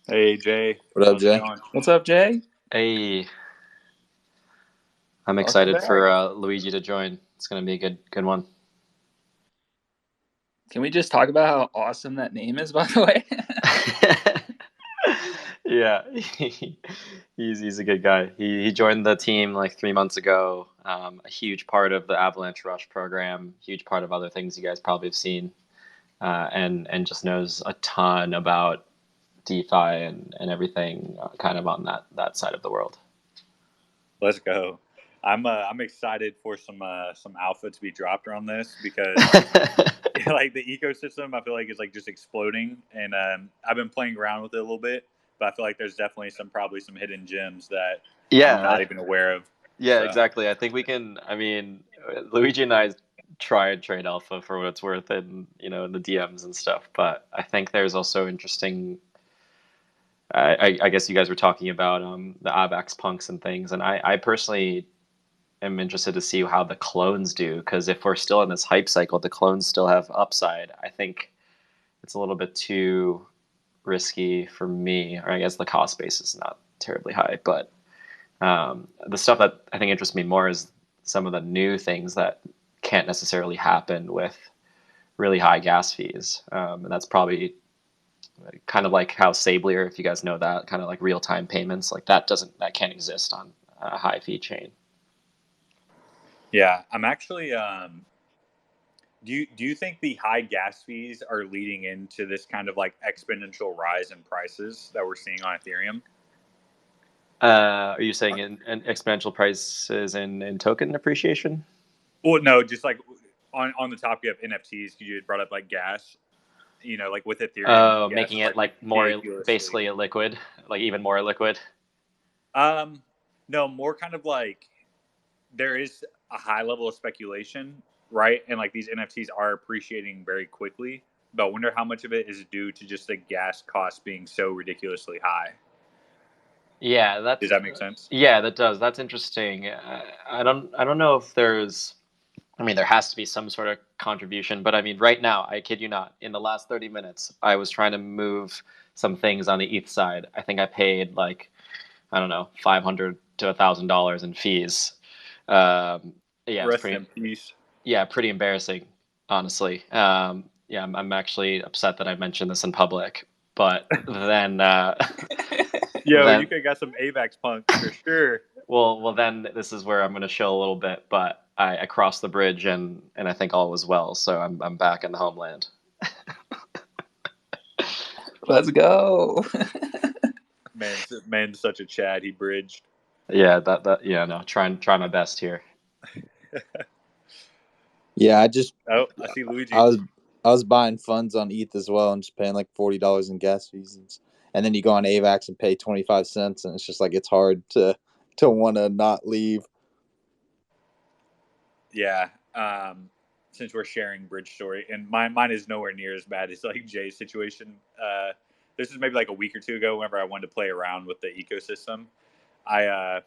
Hey Jay, What up, how's it Jay? going? What's up, Jay? Hey, I'm Welcome excited back. for Luigi to join. It's gonna be a good one. Can we just talk about how awesome that name is, by the way? Yeah, he's a good guy. He joined the team like 3 months ago. A huge part of the Avalanche Rush program. Huge part of other things you guys probably have seen, and just knows a ton about DeFi and everything kind of on that side of the world. Let's go. I'm excited for some alpha to be dropped around this because like the ecosystem I feel like is like just exploding, and I've been playing around with it a little bit, but I feel like there's definitely probably some hidden gems that I'm not even aware of. Yeah, So. exactly. I think we can. I mean, Luigi and I try and trade alpha for what it's worth, in in the DMs and stuff. But I think there's also interesting. I guess you guys were talking about the avax punks and things, and I personally am interested to see how the clones do, because if we're still in this hype cycle, the clones still have upside. I think it's a little bit too risky for me, or I guess the cost base is not terribly high, but the stuff that I think interests me more is some of the new things that can't necessarily happen with really high gas fees, and that's probably kind of like how Sablier, if you guys know that, kind of like real time payments, like that can't exist on a high fee chain. Yeah, I'm actually. Do you think the high gas fees are leading into this kind of like exponential rise in prices that we're seeing on Ethereum? Are you saying in exponential prices in token appreciation? Well, no, just like on the topic of NFTs, you had brought up like gas. Like with Ethereum, Oh, gas making is it like like more ridiculously. basically a liquid, like even more liquid. Um, no, more kind of like there is a high level of speculation, right? And like these NFTs are appreciating very quickly, but I wonder how much of it is due to just the gas cost being so ridiculously high. Yeah, Does that make sense? yeah, that does. That's interesting. I don't know if there's. I mean, there has to be some sort of contribution, but I mean, right now, I kid you not, in the last 30 minutes, I was trying to move some things on the ETH side. I think I paid like, I don't know, $500 to $1,000 in fees. Yeah, it's Rest pretty. in peace. Yeah, pretty embarrassing, honestly. Yeah, I'm actually upset that I mentioned this in public, but then, Yo, you then, could have got some AVAX punks for sure. well, then this is where I'm going to chill a little bit. But I crossed the bridge, and I think all was well. So I'm back in the homeland. Let's go. Man's such a Chad. He bridged. Yeah, yeah, no, try my best here. Yeah, Oh, I see Luigi. I was buying funds on ETH as well and just paying like $40 in gas fees, and then you go on AVAX and pay 25 cents, and it's just like it's hard to want to not leave. Yeah. Since we're sharing bridge story, and mine is nowhere near as bad as like Jay's situation. This is maybe like a week or two ago. Whenever I wanted to play around with the ecosystem, I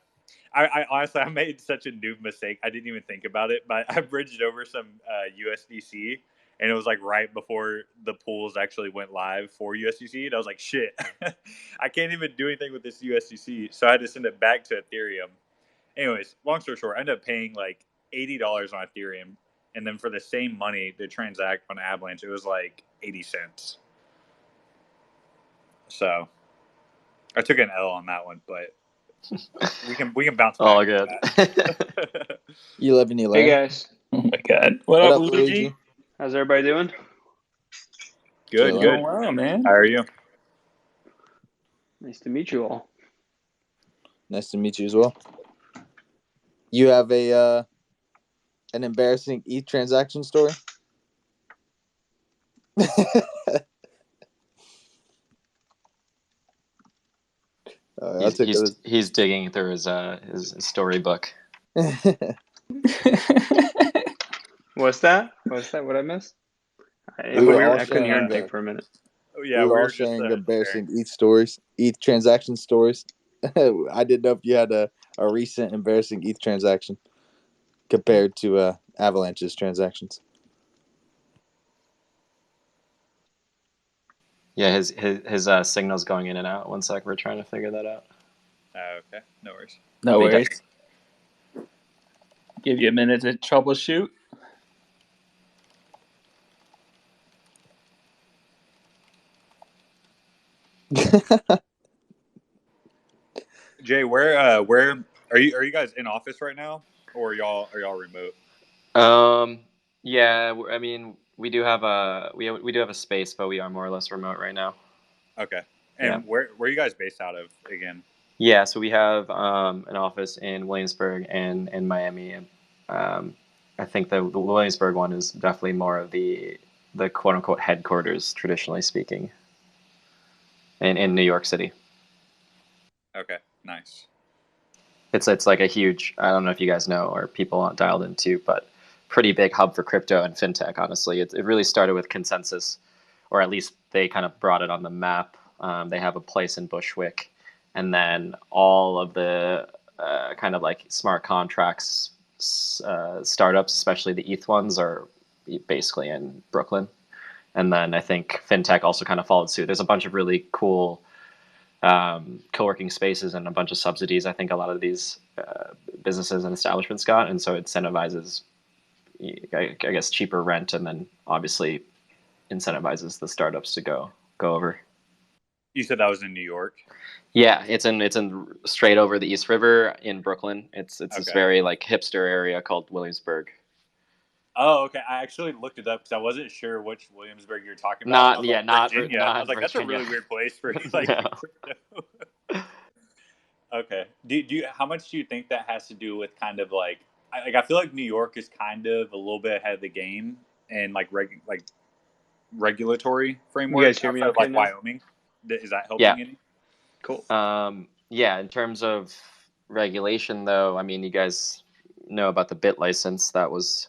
honestly I made such a noob mistake. I didn't even think about it, but I bridged over some USDC, and it was like right before the pools actually went live for USDC, and I was like, shit, I can't even do anything with this USDC, so I had to send it back to Ethereum. Anyways, long story short, I ended up paying like $80 on Ethereum, and then for the same money to transact on Avalanche, it was like 80 cents. So I took an L on that one, but we can bounce back. All good. You live and you learn. Hey guys, Oh my god. What up, Luigi? how's everybody doing? Good, Chilling. good. Wow, man. How are you? Nice to meet you all. Nice to meet you as well. You have an embarrassing ETH transaction story? He's digging through his storybook. What's that? What I missed? I couldn't hear anything for a minute. Yeah, we were all sharing embarrassing ETH stories, ETH transaction stories. I didn't know if you had a recent embarrassing ETH transaction compared to Avalanche's transactions. Yeah, his signal's going in and out. One sec, we're trying to figure that out. Okay, no worries. No worries. Give you a minute to troubleshoot. Jay, where are you guys in office right now, or are y'all remote? Yeah, I mean, we do have a space, but we are more or less remote right now. Okay. And where are you guys based out of again? Yeah, so we have an office in Williamsburg and in Miami. I think the Williamsburg one is definitely more of the quote unquote headquarters, traditionally speaking, in New York City. Okay, nice. It's like a huge, I don't know if you guys know or people aren't dialed into, but pretty big hub for crypto and fintech. Honestly, it really started with Consensus, or at least they kind of brought it on the map. They have a place in Bushwick, and then all of the kind of like smart contracts startups, especially the ETH ones, are basically in Brooklyn. And then I think fintech also kind of followed suit. There's a bunch of really cool co-working spaces and a bunch of subsidies I think a lot of these businesses and establishments got, and so it incentivizes, I guess, cheaper rent, and then obviously incentivizes the startups to go over. You said that was in New York? Yeah, it's in straight over the East River in Brooklyn. It's this very like hipster area called Williamsburg. Oh, okay. I actually looked it up because I wasn't sure which Williamsburg you're talking about. Not Virginia. Not I was like, that's a really weird place for like crypto. Okay. Do you how much do you think that has to do with kind of like I feel like New York is kind of a little bit ahead of the game and like regulatory framework. You guys hear me okay like now? Wyoming. Is that helping any? Cool. Yeah, in terms of regulation though, I mean, you guys know about the bit license. That was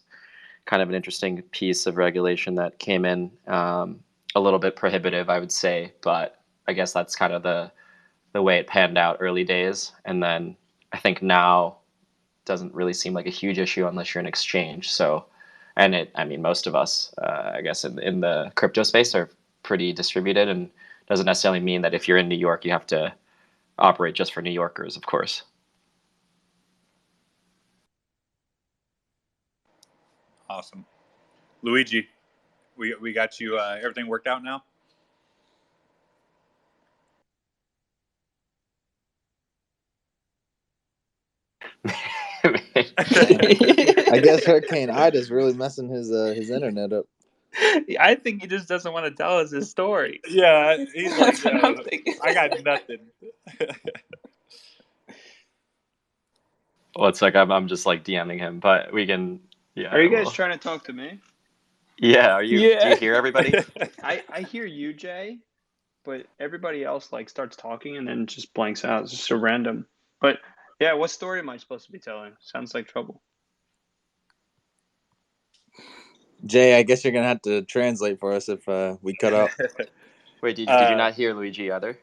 kind of an interesting piece of regulation that came in, a little bit prohibitive, I would say, but I guess that's kind of the way it panned out early days. And then I think now doesn't really seem like a huge issue unless you're an exchange. So, I mean, most of us, I guess, in the crypto space are pretty distributed, and doesn't necessarily mean that if you're in New York, you have to operate just for New Yorkers, of course. Awesome. Luigi, we got you everything worked out now? I guess Hurricane Ida's really messing his internet up. I think he just doesn't want to tell us his story. Yeah, he's like, I got nothing. Well, it's like I'm just like DMing him, but we can. Yeah. Are you guys trying to talk to me? Yeah. Are you? Yeah. Do you hear everybody? I hear you, Jay, but everybody else like starts talking and then just blanks out. It's just so random. But yeah, what story am I supposed to be telling? Sounds like trouble. Jay, I guess you're gonna have to translate for us if we cut out. Wait, did you not hear Luigi either?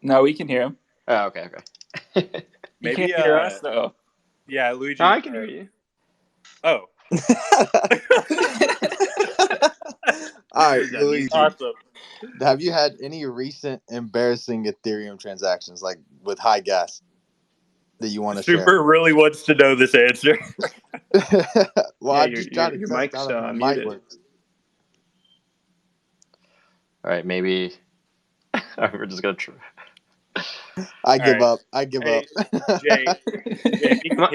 No, we can hear him. Oh, okay. Maybe you can't hear us though. Yeah, Luigi. I can hear you. Oh. All right, Luigi. Awesome. Have you had any recent embarrassing Ethereum transactions, like with high gas, that you want to share? Super really wants to know this answer. Well, yeah, I'm just trying to your test mic's out if the muted. mic works. All right, maybe we're just gonna try. I give up. Jay,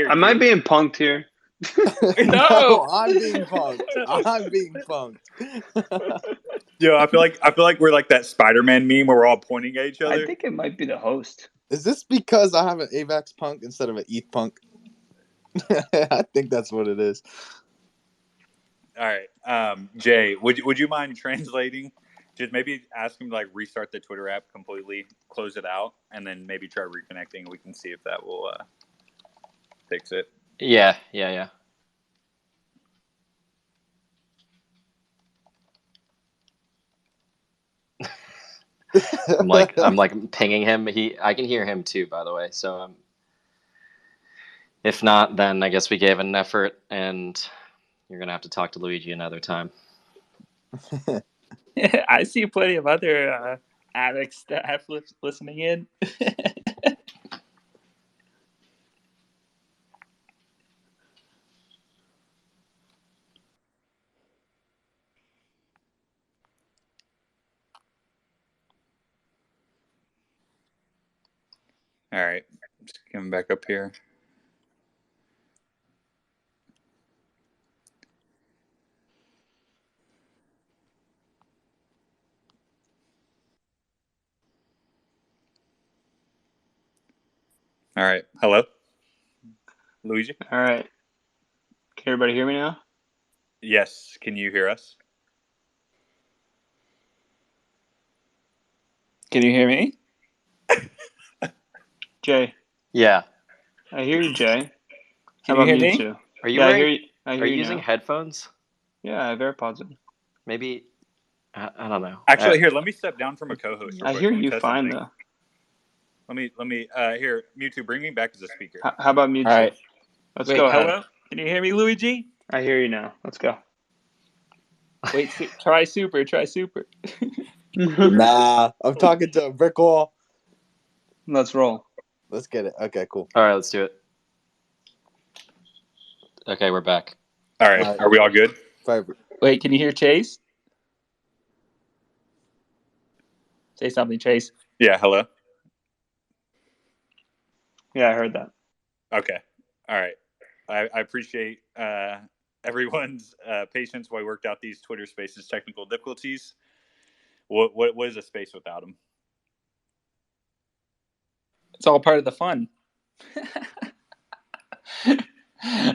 am I being punked here? No, I'm being punked. Yo, I feel like we're like that Spider-Man meme where we're all pointing at each other. I think it might be the host. Is this because I have an AVAX punk instead of an ETH punk? I think that's what it is. All right, Jay, would you mind translating? Just maybe ask him to like restart the Twitter app completely, close it out, and then maybe try reconnecting. We can see if that will fix it. Yeah. I'm like pinging him. I can hear him too, by the way. So if not, then I guess we gave an effort, and you're gonna have to talk to Luigi another time. I see plenty of other addicts that have listening in. All right, just coming back up here. All right, hello, Luigi. All right. Can everybody hear me now? Yes, can you hear us? Can you hear me? Jay, Yeah. I hear you, Jay. Can How you about hear me me? too? Are you Yeah, wearing? I hear you. I hear Are you you using now. headphones? Yeah, I have AirPods in. Maybe. I don't know. Actually, here, let me step down from a co-host real I quick. hear Let me you test fine something. though. Let me. Here, Mewtwo, bring me back as a speaker. How about Mewtwo? All right. Let's Wait, go ahead. hello? Can you hear me, Luigi? I hear you now. Let's go. Wait, try super. Try super. Nah, I'm talking to a brick wall. Let's roll. Let's get it. Okay, cool. All right, let's do it. Okay, we're back. All right, are we all good? Wait, can you hear Chase? Say something, Chase. Yeah, hello. Yeah, I heard that. Okay, all right. I appreciate everyone's patience while we worked out these Twitter Spaces technical difficulties. What is a space without them? It's all part of the fun.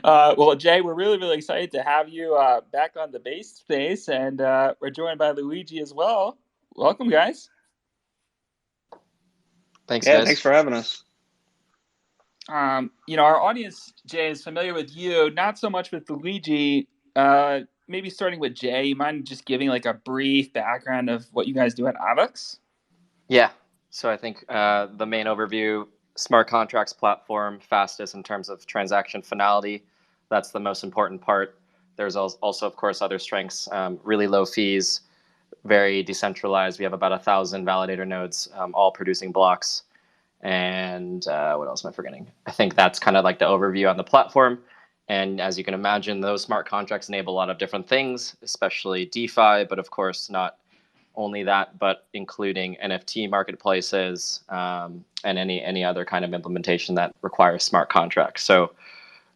Well, Jay, we're really, really excited to have you back on the base space, and we're joined by Luigi as well. Welcome, guys. Thanks, Yeah, guys. thanks for having us. Our audience, Jay, is familiar with you, not so much with Luigi. Maybe starting with Jay, you mind just giving like a brief background of what you guys do at Avax? Yeah. So I think the main overview, smart contracts platform, fastest in terms of transaction finality. That's the most important part. There's also, of course, other strengths, really low fees, very decentralized. We have about 1,000 validator nodes, all producing blocks. And what else am I forgetting? I think that's kind of like the overview on the platform. And as you can imagine, those smart contracts enable a lot of different things, especially DeFi, but of course, not only that, but including NFT marketplaces and any other kind of implementation that requires smart contracts. So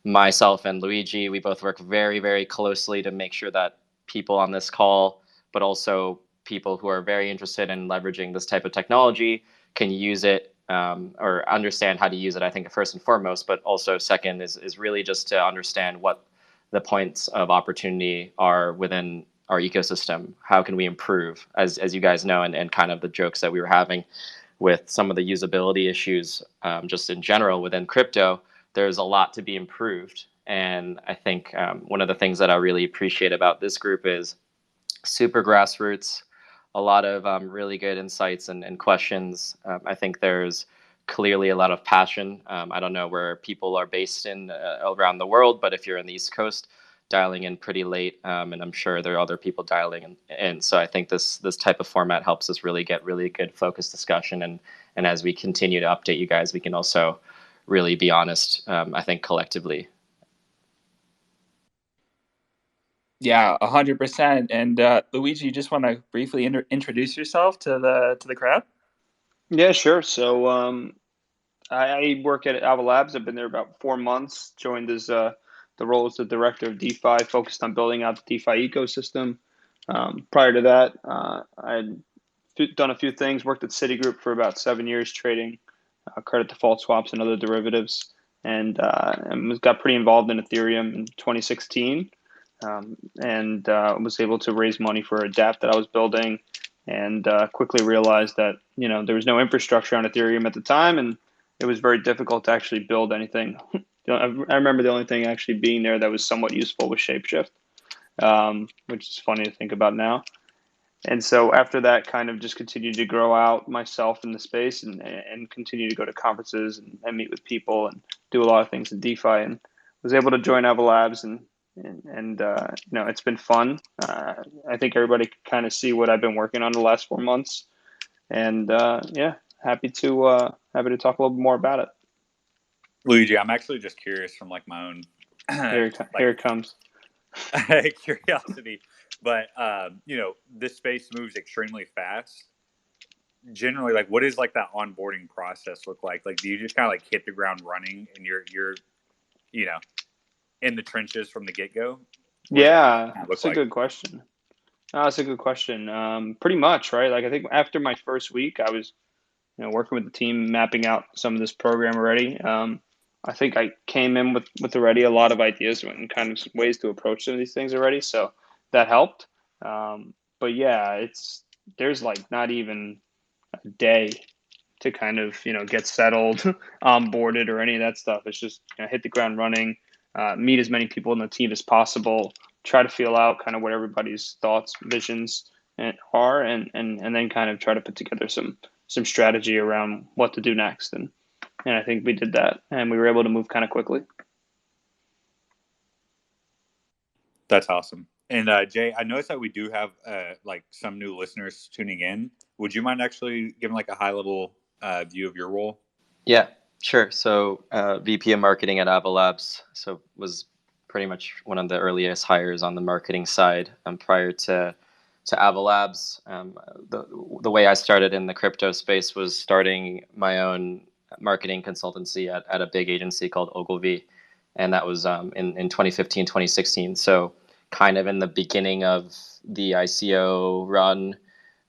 myself and Luigi, we both work very, very closely to make sure that people on this call, but also people who are very interested in leveraging this type of technology can use it or understand how to use it, I think, first and foremost, but also second is really just to understand what the points of opportunity are within our ecosystem. How can we improve, as you guys know, and kind of the jokes that we were having with some of the usability issues just in general within crypto, there's a lot to be improved. And I think one of the things that I really appreciate about this group is super grassroots, a lot of really good insights and questions. I think there's clearly a lot of passion. I don't know where people are based in around the world, but if you're in the East Coast, dialing in pretty late, and I'm sure there are other people dialing in. So I think this type of format helps us really get really good focused discussion, and as we continue to update you guys, we can also really be honest. I think collectively. Yeah, 100%. And Luigi, you just want to briefly introduce yourself to the crowd? Yeah, sure. So I work at Ava Labs. I've been there about 4 months. Joined as the role as the director of DeFi, focused on building out the DeFi ecosystem. Prior to that, I had done a few things. Worked at Citigroup for about 7 years, trading credit default swaps and other derivatives, and got pretty involved in Ethereum in 2016. And was able to raise money for a DApp that I was building, and quickly realized that there was no infrastructure on Ethereum at the time, and it was very difficult to actually build anything. I remember the only thing actually being there that was somewhat useful was Shapeshift, which is funny to think about now. And so after that, kind of just continued to grow out myself in the space, and continue to go to conferences and meet with people and do a lot of things in DeFi, and was able to join Ava Labs and and it's been fun. I think everybody can kind of see what I've been working on the last 4 months, and happy to talk a little bit more about it. Luigi, I'm actually just curious from like my own Here it comes. curiosity, but this space moves extremely fast. Generally, like, what is like that onboarding process look like? Like, do you just kind of like hit the ground running and you're in the trenches from the get go? Yeah, that's a good question. That's a good question. Pretty much, right? Like, I think after my first week, I was working with the team, mapping out some of this program already. I think I came in with already a lot of ideas and kind of ways to approach some of these things already, so that helped. But yeah, there's like not even a day to kind of get settled, onboarded, or any of that stuff. It's just hit the ground running, meet as many people in the team as possible, try to feel out kind of what everybody's thoughts, visions are, and then kind of try to put together some strategy around what to do next. And I think we did that, and we were able to move kind of quickly. That's awesome. And Jay, I noticed that we do have like some new listeners tuning in. Would you mind actually giving like a high level view of your role? Yeah, sure. So VP of marketing at Ava Labs. So was pretty much one of the earliest hires on the marketing side prior to Ava Labs. The way I started in the crypto space was starting my own marketing consultancy at a big agency called Ogilvy. And that was in 2015, 2016. So kind of in the beginning of the ICO run,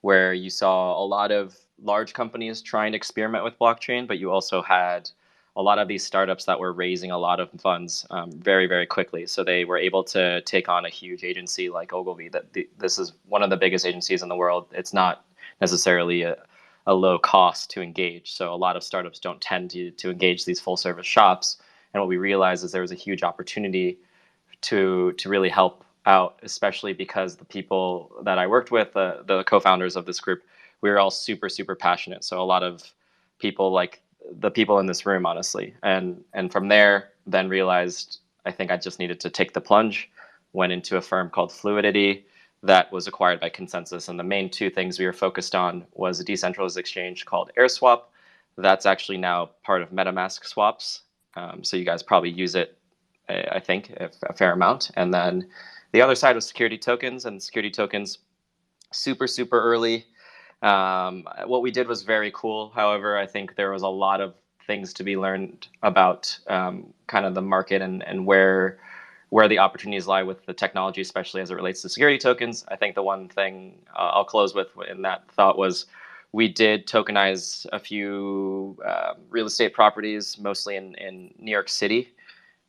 where you saw a lot of large companies trying to experiment with blockchain, but you also had a lot of these startups that were raising a lot of funds very, very quickly. So they were able to take on a huge agency like Ogilvy. This is one of the biggest agencies in the world. It's not necessarily a low cost to engage. So a lot of startups don't tend to engage these full service shops. And what we realized is there was a huge opportunity to really help out, especially because the people that I worked with, the co-founders of this group, we were all super, super passionate. So a lot of people, like the people in this room, honestly. And from there, then realized I think I just needed to take the plunge, went into a firm called Fluidity that was acquired by Consensus. And the main two things we were focused on was a decentralized exchange called AirSwap. That's actually now part of MetaMask swaps. So you guys probably use it, I think, a fair amount. And then the other side was security tokens, and security tokens, super, super early. What we did was very cool. However, I think there was a lot of things to be learned about kind of the market and where the opportunities lie with the technology, especially as it relates to security tokens. I think the one thing I'll close with in that thought was we did tokenize a few real estate properties, mostly in New York City.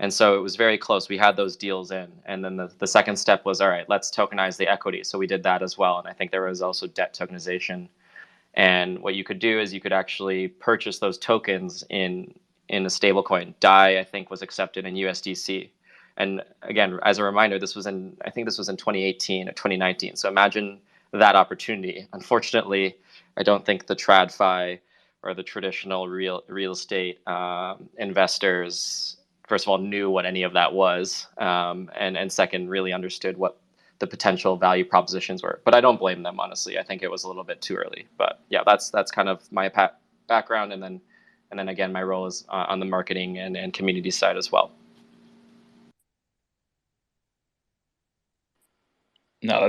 And so it was very close. We had those deals in. And then the second step was, all right, let's tokenize the equity. So we did that as well. And I think there was also debt tokenization. And what you could do is you could actually purchase those tokens in a stable coin. DAI, I think, was accepted in USDC. And again, as a reminder, I think this was in 2018 or 2019. So imagine that opportunity. Unfortunately, I don't think the TradFi or the traditional real estate investors, first of all, knew what any of that was, and second, really understood what the potential value propositions were. But I don't blame them, honestly. I think it was a little bit too early. But yeah, that's kind of my background, and then again, my role is on the marketing and community side as well. No,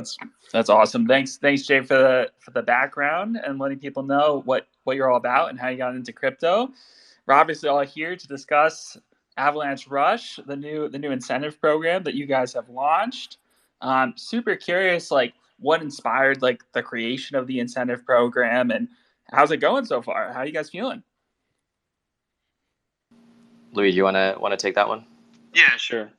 that's awesome. Thanks, Jay, for the background and letting people know what you're all about and how you got into crypto. We're obviously all here to discuss Avalanche Rush, the new incentive program that you guys have launched. Super curious, like what inspired like the creation of the incentive program, and how's it going so far? How are you guys feeling? Luigi, you want to take that one? Yeah, sure.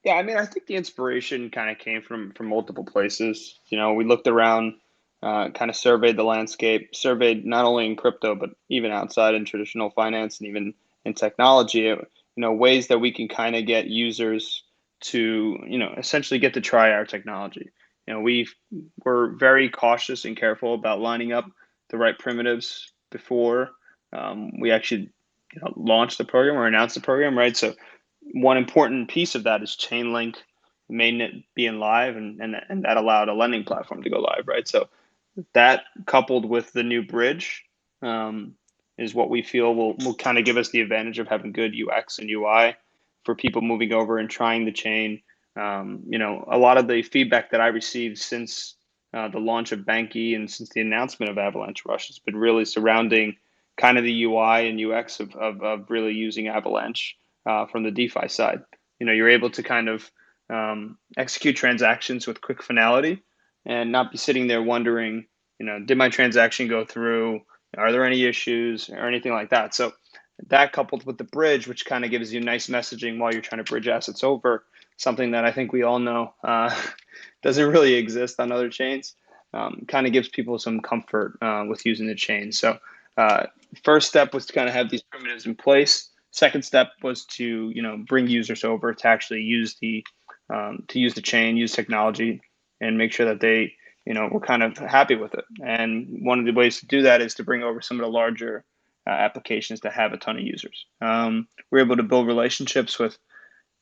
Yeah, I mean, I think the inspiration kind of came from multiple places. We looked around, kind of surveyed the landscape, surveyed not only in crypto, but even outside in traditional finance and even in technology, ways that we can kind of get users to, essentially get to try our technology. We're very cautious and careful about lining up the right primitives before we actually launched the program or announced the program, right? So one important piece of that is Chainlink mainnet being live, and that allowed a lending platform to go live, right? So that coupled with the new bridge is what we feel will kind of give us the advantage of having good UX and UI for people moving over and trying the chain. A lot of the feedback that I received since the launch of Banky and since the announcement of Avalanche Rush has been really surrounding kind of the UI and UX of really using Avalanche from the DeFi side. You're able to kind of execute transactions with quick finality and not be sitting there wondering, did my transaction go through? Are there any issues or anything like that? So that coupled with the bridge, which kind of gives you nice messaging while you're trying to bridge assets over, something that I think we all know doesn't really exist on other chains, kind of gives people some comfort with using the chain. So first step was to kind of have these primitives in place. Second step was to bring users over to actually use the chain, use technology, and make sure that they we're kind of happy with it. And one of the ways to do that is to bring over some of the larger applications that have a ton of users. We're able to build relationships with,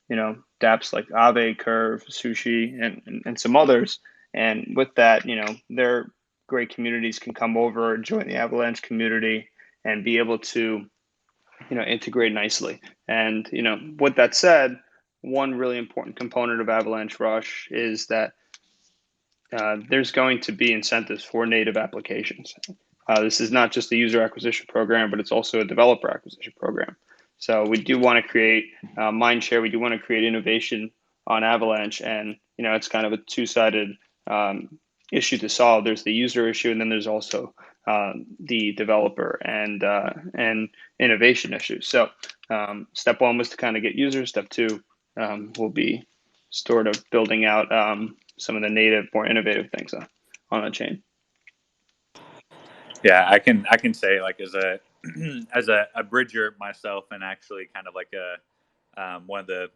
dApps like Aave, Curve, Sushi, and some others. And with that, their great communities can come over and join the Avalanche community and be able to, integrate nicely. And, with that said, one really important component of Avalanche Rush is that there's going to be incentives for native applications. This is not just a user acquisition program, but it's also a developer acquisition program. So we do want to create mind share. We do want to create innovation on Avalanche, and it's kind of a two-sided issue to solve. There's the user issue, and then there's also the developer and innovation issue. So step one was to kind of get users. Step two will be sort of building out some of the native, more innovative things on the chain. Yeah, I can say, like, as a as a bridger myself, and actually kind of like a one of the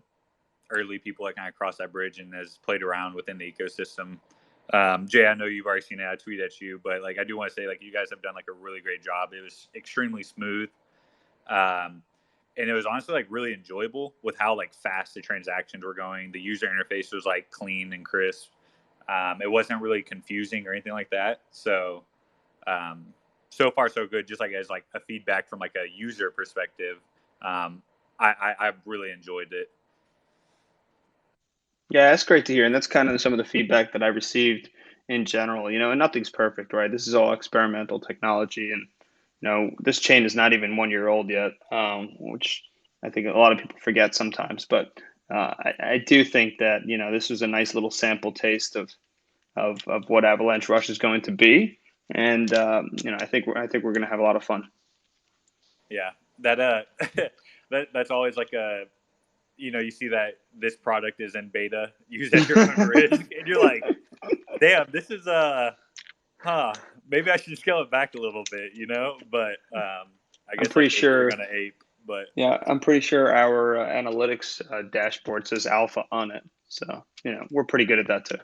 early people that kind of crossed that bridge and has played around within the ecosystem. Jay, I know you've already seen it. I tweeted at you, but like I do want to say, like, you guys have done like a really great job. It was extremely smooth, and it was honestly like really enjoyable with how like fast the transactions were going. The user interface was like clean and crisp. It wasn't really confusing or anything like that. So so far so good. Just like as like a feedback from like a user perspective, I've really enjoyed it. Yeah, that's great to hear, and that's kind of some of the feedback that I received in general. And nothing's perfect, right? This is all experimental technology, and this chain is not even 1 year old yet, which I think a lot of people forget sometimes. But I do think that this was a nice little sample taste of what Avalanche Rush is going to be, and I think we're going to have a lot of fun. Yeah, that that's always like a you see that this product is in beta, use at your own risk, and you're like, damn, this is maybe I should scale it back a little bit, But I guess I'm pretty like sure we're gonna ape, but yeah, I'm pretty sure our analytics dashboard says alpha on it, so we're pretty good at that too.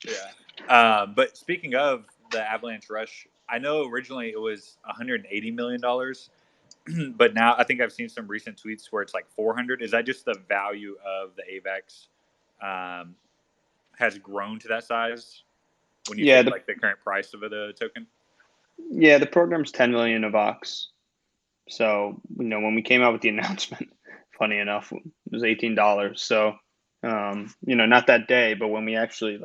Yeah. But speaking of the Avalanche Rush, I know originally it was $180 million, but now I think I've seen some recent tweets where it's like 400. Is that just the value of the AVAX has grown to that size when you take like the current price of the token? Yeah, the program's 10 million of Ox. So, when we came out with the announcement, funny enough, it was $18. So, not that day, but when we actually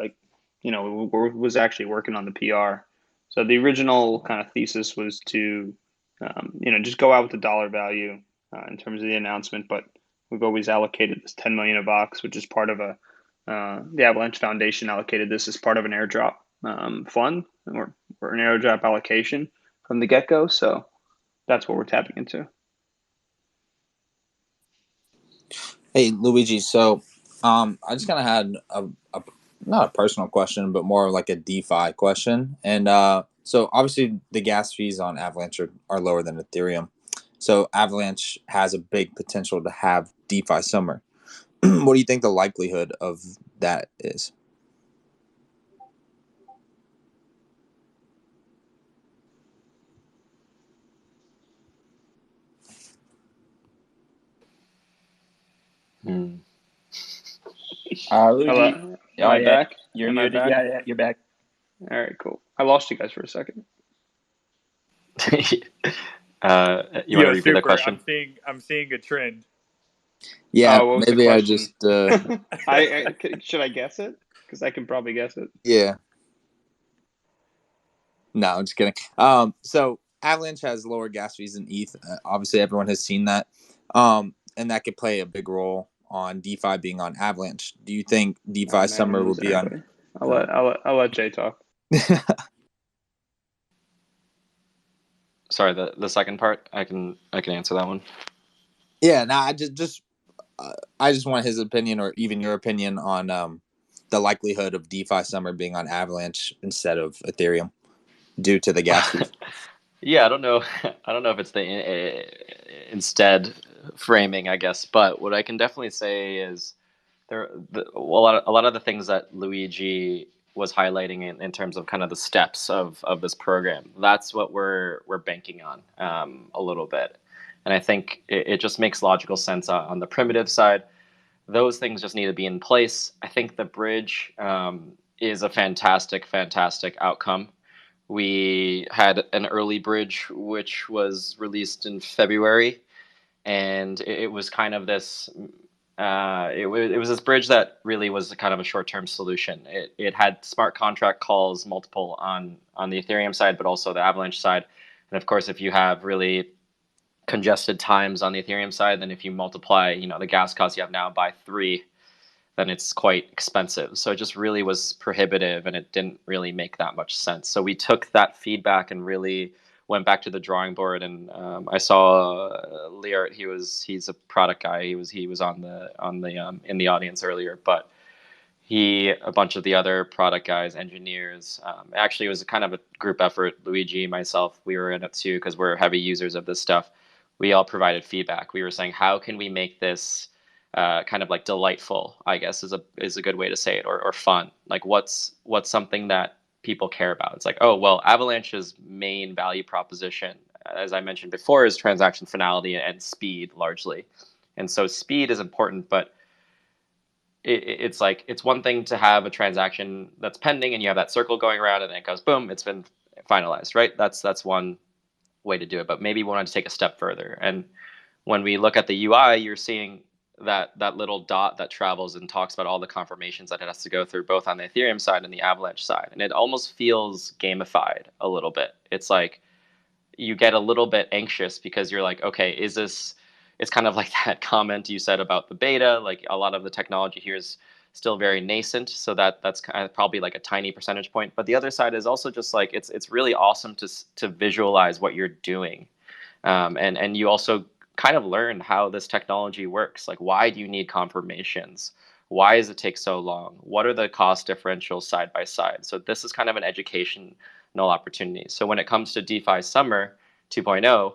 was actually working on the PR. So the original kind of thesis was to, just go out with the dollar value in terms of the announcement. But we've always allocated this 10 million of Ox, which is part of the Avalanche Foundation allocated this as part of an airdrop fund or an airdrop allocation from the get-go. So that's what we're tapping into. Hey, Luigi. So, I just kind of had a not a personal question, but more like a DeFi question. And so, obviously, the gas fees on Avalanche are lower than Ethereum. So, Avalanche has a big potential to have DeFi Summer. What do you think the likelihood of that is? Luigi, Am I back? You're Am I muted. back? Yeah, you're back. All right, cool. I lost you guys for a second. You want to repeat the question? I'm seeing a trend. Yeah, what was the maybe I question? just Should I guess it? Because I can probably guess it. yeah. No, I'm just kidding. So Avalanche has lower gas fees than ETH. Obviously, everyone has seen that, and that could play a big role on DeFi being on Avalanche. Do you think DeFi Summer will be on? I'll let Jay talk. Sorry, the second part. I can answer that one. Yeah, no, I just want his opinion, or even your opinion, on the likelihood of DeFi Summer being on Avalanche instead of Ethereum due to the gas fees. Yeah, I don't know. I don't know if it's the instead framing, I guess. But what I can definitely say is a lot of the things that Luigi was highlighting in terms of kind of the steps of this program. That's what we're banking on a little bit, and I think it just makes logical sense on the primitive side. Those things just need to be in place. I think the bridge is a fantastic outcome. We had an early bridge which was released in February, and it was kind of this. It was this bridge that really was kind of a short-term solution. It had smart contract calls, multiple on the Ethereum side, but also the Avalanche side. And of course, if you have really congested times on the Ethereum side, then if you multiply, the gas costs you have now by 3, then it's quite expensive. So it just really was prohibitive, and it didn't really make that much sense. So we took that feedback and really went back to the drawing board. And I saw Liart. He's a product guy. He was on the in the audience earlier, but a bunch of the other product guys, engineers. Actually, it was kind of a group effort. Luigi, myself, we were in it too because we're heavy users of this stuff. We all provided feedback. We were saying, how can we make this kind of like delightful, I guess is a good way to say it, or fun. Like what's something that people care about? It's like, oh well, Avalanche's main value proposition, as I mentioned before, is transaction finality and speed largely. And so speed is important, but it's like it's one thing to have a transaction that's pending and you have that circle going around and then it goes boom, it's been finalized, right? That's one way to do it. But maybe we want to take a step further. And when we look at the UI, you're seeing that little dot that travels and talks about all the confirmations that it has to go through, both on the Ethereum side and the Avalanche side. And it almost feels gamified a little bit. It's like you get a little bit anxious because you're like, okay, is this, it's kind of like that comment you said about the beta. Like a lot of the technology here is still very nascent. So that's kind of probably like a tiny percentage point. But the other side is also just like, it's really awesome to visualize what you're doing. And you also kind of learn how this technology works. Like, why do you need confirmations? Why does it take so long? What are the cost differentials side by side? So this is kind of an educational opportunity. So when it comes to DeFi Summer 2.0,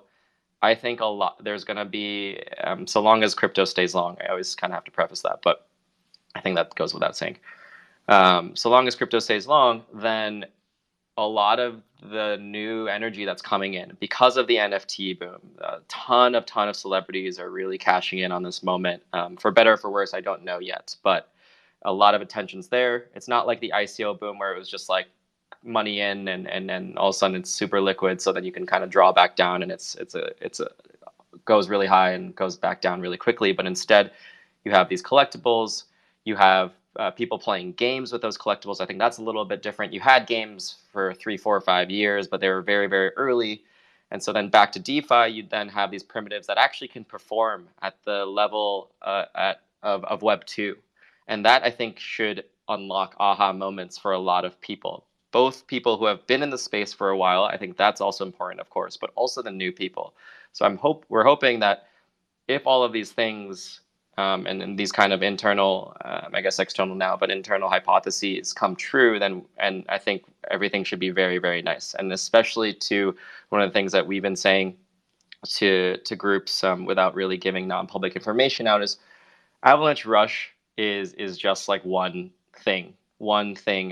I think there's going to be, so long as crypto stays long, I always kind of have to preface that, but I think that goes without saying. So long as crypto stays long, then a lot of the new energy that's coming in because of the NFT boom, a ton of celebrities are really cashing in on this moment. For better or for worse, I don't know yet, but a lot of attention's there. It's not like the ICO boom where it was just like money in and all of a sudden it's super liquid, so then you can kind of draw back down and it's goes really high and goes back down really quickly. But instead, you have these collectibles, you have people playing games with those collectibles. I think that's a little bit different. You had games for 3, 4, 5 years, but they were very, very early. And so then back to DeFi, you then have these primitives that actually can perform at the level of Web 2. And that, I think, should unlock aha moments for a lot of people. Both people who have been in the space for a while, I think that's also important, of course, but also the new people. So we're hoping that if all of these things and these kind of internal, I guess external now, but internal hypotheses come true, and I think everything should be very, very nice. And especially to one of the things that we've been saying to groups without really giving non-public information out is Avalanche Rush is just like one thing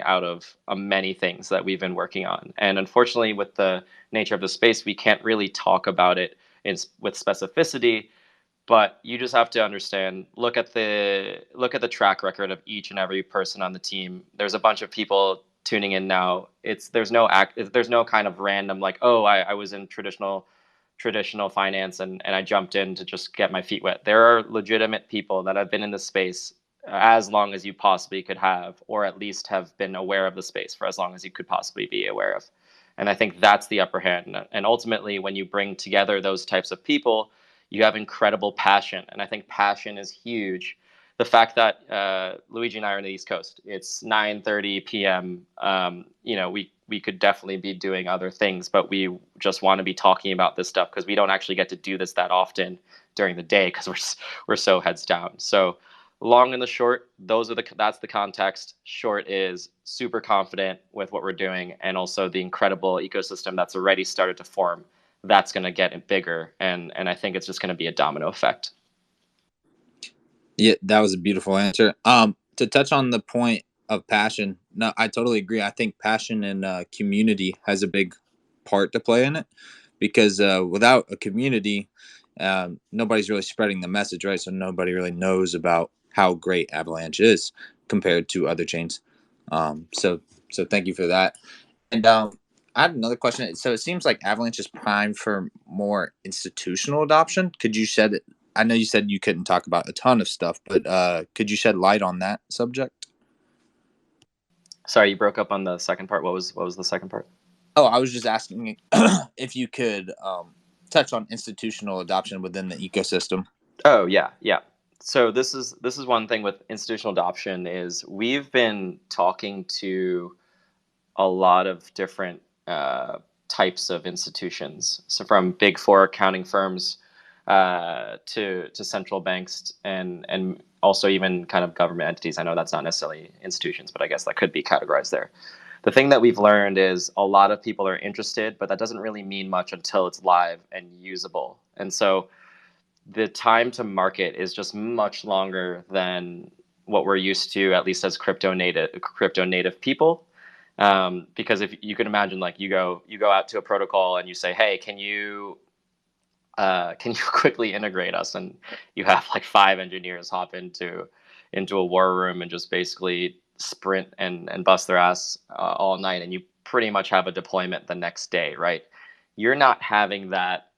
out of many things that we've been working on. And unfortunately, with the nature of the space, we can't really talk about it with specificity But you just have to understand, look at the track record of each and every person on the team. There's a bunch of people tuning in now. There's no kind of random like, oh, I was in traditional finance and I jumped in to just get my feet wet. There are legitimate people that have been in the space as long as you possibly could have, or at least have been aware of the space for as long as you could possibly be aware of. And I think that's the upper hand. And ultimately, when you bring together those types of people, you have incredible passion. And I think passion is huge. The fact that Luigi and I are on the East Coast, it's 9:30 p.m. We could definitely be doing other things, but we just want to be talking about this stuff because we don't actually get to do this that often during the day because we're so heads down. So long and the short, that's the context. Short is super confident with what we're doing, and also the incredible ecosystem that's already started to form. That's going to get bigger, and I think it's just going to be a domino effect. Yeah, that was a beautiful answer. To touch on the point of passion, no, I totally agree. I think passion and community has a big part to play in it, because without a community, nobody's really spreading the message, right? So nobody really knows about how great Avalanche is compared to other chains. So thank you for that. And I had another question. So it seems like Avalanche is primed for more institutional adoption. Could you shed it? I know you said you couldn't talk about a ton of stuff, but could you shed light on that subject? Sorry, you broke up on the second part. What was the second part? Oh, I was just asking if you could touch on institutional adoption within the ecosystem. Oh, yeah. So this is one thing with institutional adoption is we've been talking to a lot of different types of institutions. So from big four accounting firms to central banks and also even kind of government entities. I know that's not necessarily institutions, but I guess that could be categorized there. The thing that we've learned is a lot of people are interested, but that doesn't really mean much until it's live and usable. And so the time to market is just much longer than what we're used to, at least as crypto native people. Because if you can imagine, like you go out to a protocol and you say, hey, can you quickly integrate us? And you have like 5 engineers hop into a war room and just basically sprint and bust their ass all night, and you pretty much have a deployment the next day, right? You're not having that.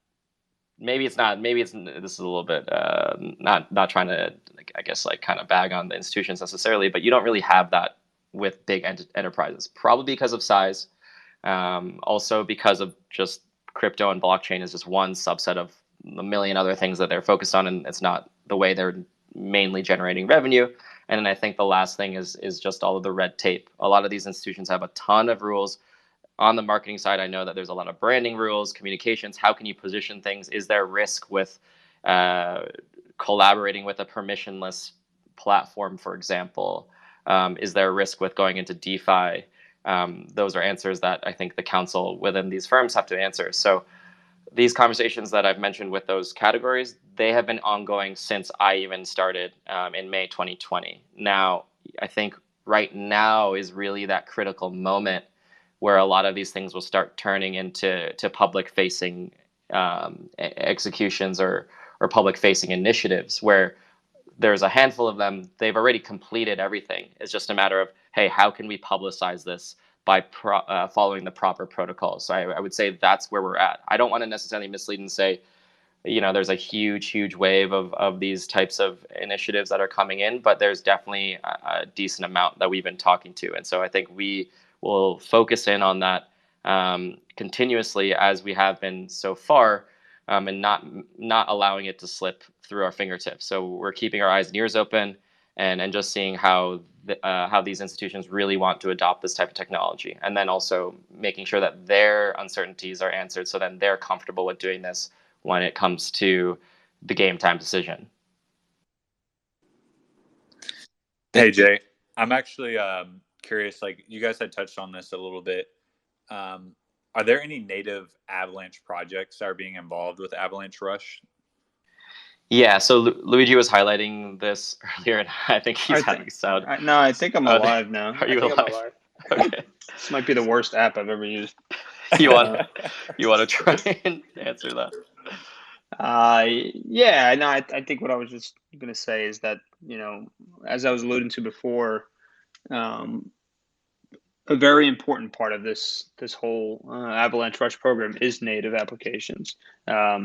Maybe it's this is a little bit not trying to, I guess, like kind of bag on the institutions necessarily, but you don't really have that with big enterprises, probably because of size, also because of just crypto and blockchain is just one subset of a million other things that they're focused on, and it's not the way they're mainly generating revenue. And then I think the last thing is just all of the red tape. A lot of these institutions have a ton of rules. On the marketing side, I know that there's a lot of branding rules, communications. How can you position things? Is there risk with collaborating with a permissionless platform, for example? Is there a risk with going into DeFi? Those are answers that I think the council within these firms have to answer. So these conversations that I've mentioned with those categories, they have been ongoing since I even started in May 2020. Now, I think right now is really that critical moment where a lot of these things will start turning into public-facing executions or public-facing initiatives, where there's a handful of them. They've already completed everything. It's just a matter of, hey, how can we publicize this by following the proper protocols? So I would say that's where we're at. I don't want to necessarily mislead and say, there's a huge wave of these types of initiatives that are coming in, but there's definitely a decent amount that we've been talking to. And so I think we will focus in on that continuously as we have been so far, and not allowing it to slip through our fingertips. So we're keeping our eyes and ears open and just seeing how these institutions really want to adopt this type of technology, and then also making sure that their uncertainties are answered, so then they're comfortable with doing this when it comes to the game time decision. Hey Jay, I'm actually curious. Like you guys had touched on this a little bit. Are there any native Avalanche projects that are being involved with Avalanche Rush? Yeah, so Luigi was highlighting this earlier, and I think he's having sound. No, I think I'm alive now. Are you alive? Okay. This might be the worst app I've ever used. You want to try and answer that? Yeah, no, I think what I was just going to say is that, as I was alluding to before, um, a very important part of this whole Avalanche Rush program is native applications. Um,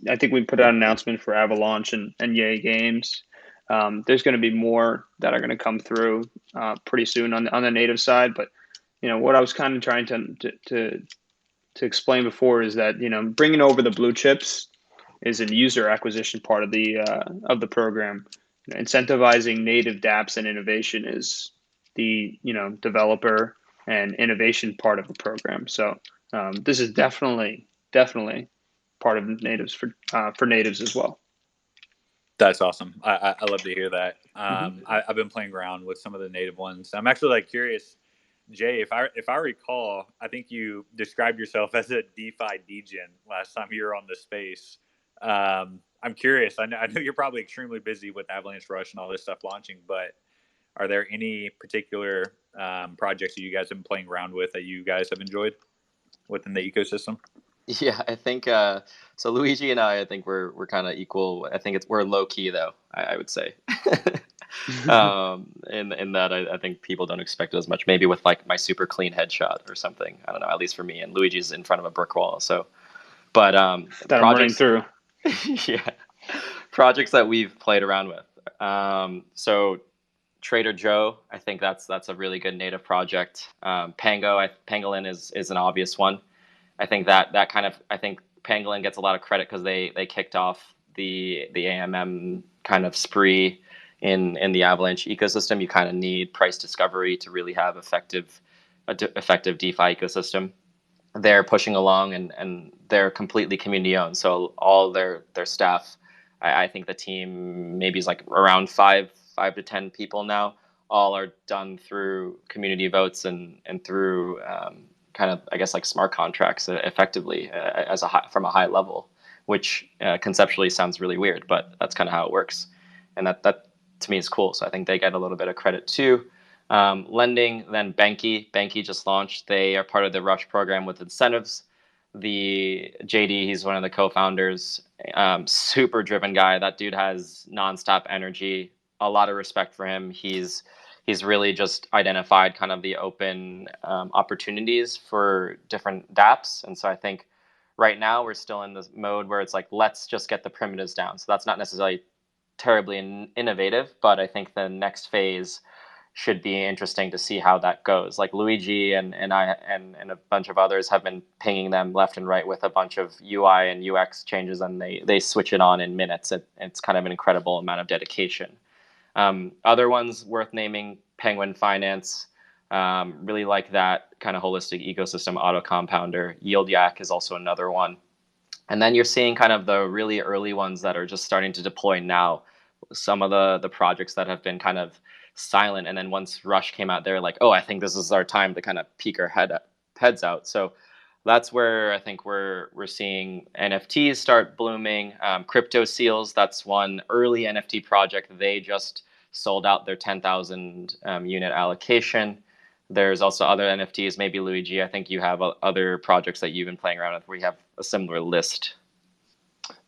I think we put out an announcement for Avalanche and Yay Games. There's going to be more that are going to come through pretty soon on the native side. But what I was kind of trying to explain before is that bringing over the blue chips is a user acquisition part of the program. Incentivizing native dApps and innovation is the developer and innovation part of the program. So this is definitely part of natives for natives as well. That's awesome. I love to hear that. Mm-hmm. I've been playing around with some of the native ones. I'm actually like curious, Jay, if I recall, I think you described yourself as a DeFi degen last time you were on the space. I'm curious. I know you're probably extremely busy with Avalanche Rush and all this stuff launching, but are there any particular projects that you guys have been playing around with that you guys have enjoyed within the ecosystem? Yeah, I think so. Luigi and I think we're kind of equal. I think we're low key though. I would say. In that I think people don't expect it as much. Maybe with like my super clean headshot or something. I don't know. At least for me, and Luigi's in front of a brick wall. So, but that I'm running through. Yeah, projects that we've played around with. So Trader Joe, I think that's a really good native project. Pangolin is an obvious one. I think that kind of Pangolin gets a lot of credit because they kicked off the AMM kind of spree in the Avalanche ecosystem. You kind of need price discovery to really have effective DeFi ecosystem. They're pushing along and they're completely community owned. So all their staff, I think the team maybe is like around 5 to 10 people now. All are done through community votes and through kind of, I guess, like smart contracts effectively from a high level, which conceptually sounds really weird, but that's kind of how it works. And that to me is cool. So I think they get a little bit of credit too. Lending, then Banky just launched. They are part of the Rush program with incentives. The JD, he's one of the co-founders, super driven guy. That dude has nonstop energy, a lot of respect for him. He's really just identified kind of the open opportunities for different dApps. And so I think right now we're still in this mode where it's like, let's just get the primitives down. So that's not necessarily terribly innovative, but I think the next phase should be interesting to see how that goes. Like Luigi and I and a bunch of others have been pinging them left and right with a bunch of UI and UX changes, and they switch it on in minutes. It's kind of an incredible amount of dedication. Other ones worth naming, Penguin Finance, really like that kind of holistic ecosystem auto compounder. Yield Yak is also another one. And then you're seeing kind of the really early ones that are just starting to deploy now. Some of the projects that have been kind of silent, and then once Rush came out, they're like, oh, I think this is our time to kind of peek our heads out. So that's where I think we're seeing NFTs start blooming. Crypto Seals, that's one early NFT project. They just sold out their 10,000 unit allocation. There's also other NFTs. Maybe Luigi, I think you have other projects that you've been playing around with where you have a similar list.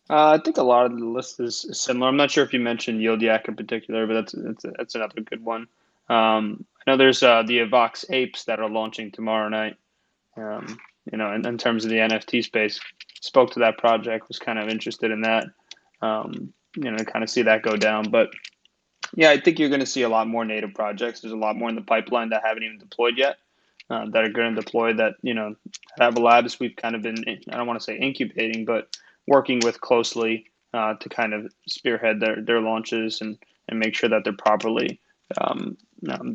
I think a lot of the list is similar. I'm not sure if you mentioned Yield Yak in particular, but that's another good one. I know there's the Avax apes that are launching tomorrow night. In terms of the NFT space, spoke to that project, was kind of interested in that. To kind of see that go down. But yeah, I think you're going to see a lot more native projects. There's a lot more in the pipeline that haven't even deployed yet, that are going to deploy. That at Ava Labs, we've kind of been, I don't want to say incubating, but working with closely to kind of spearhead their launches and make sure that they're properly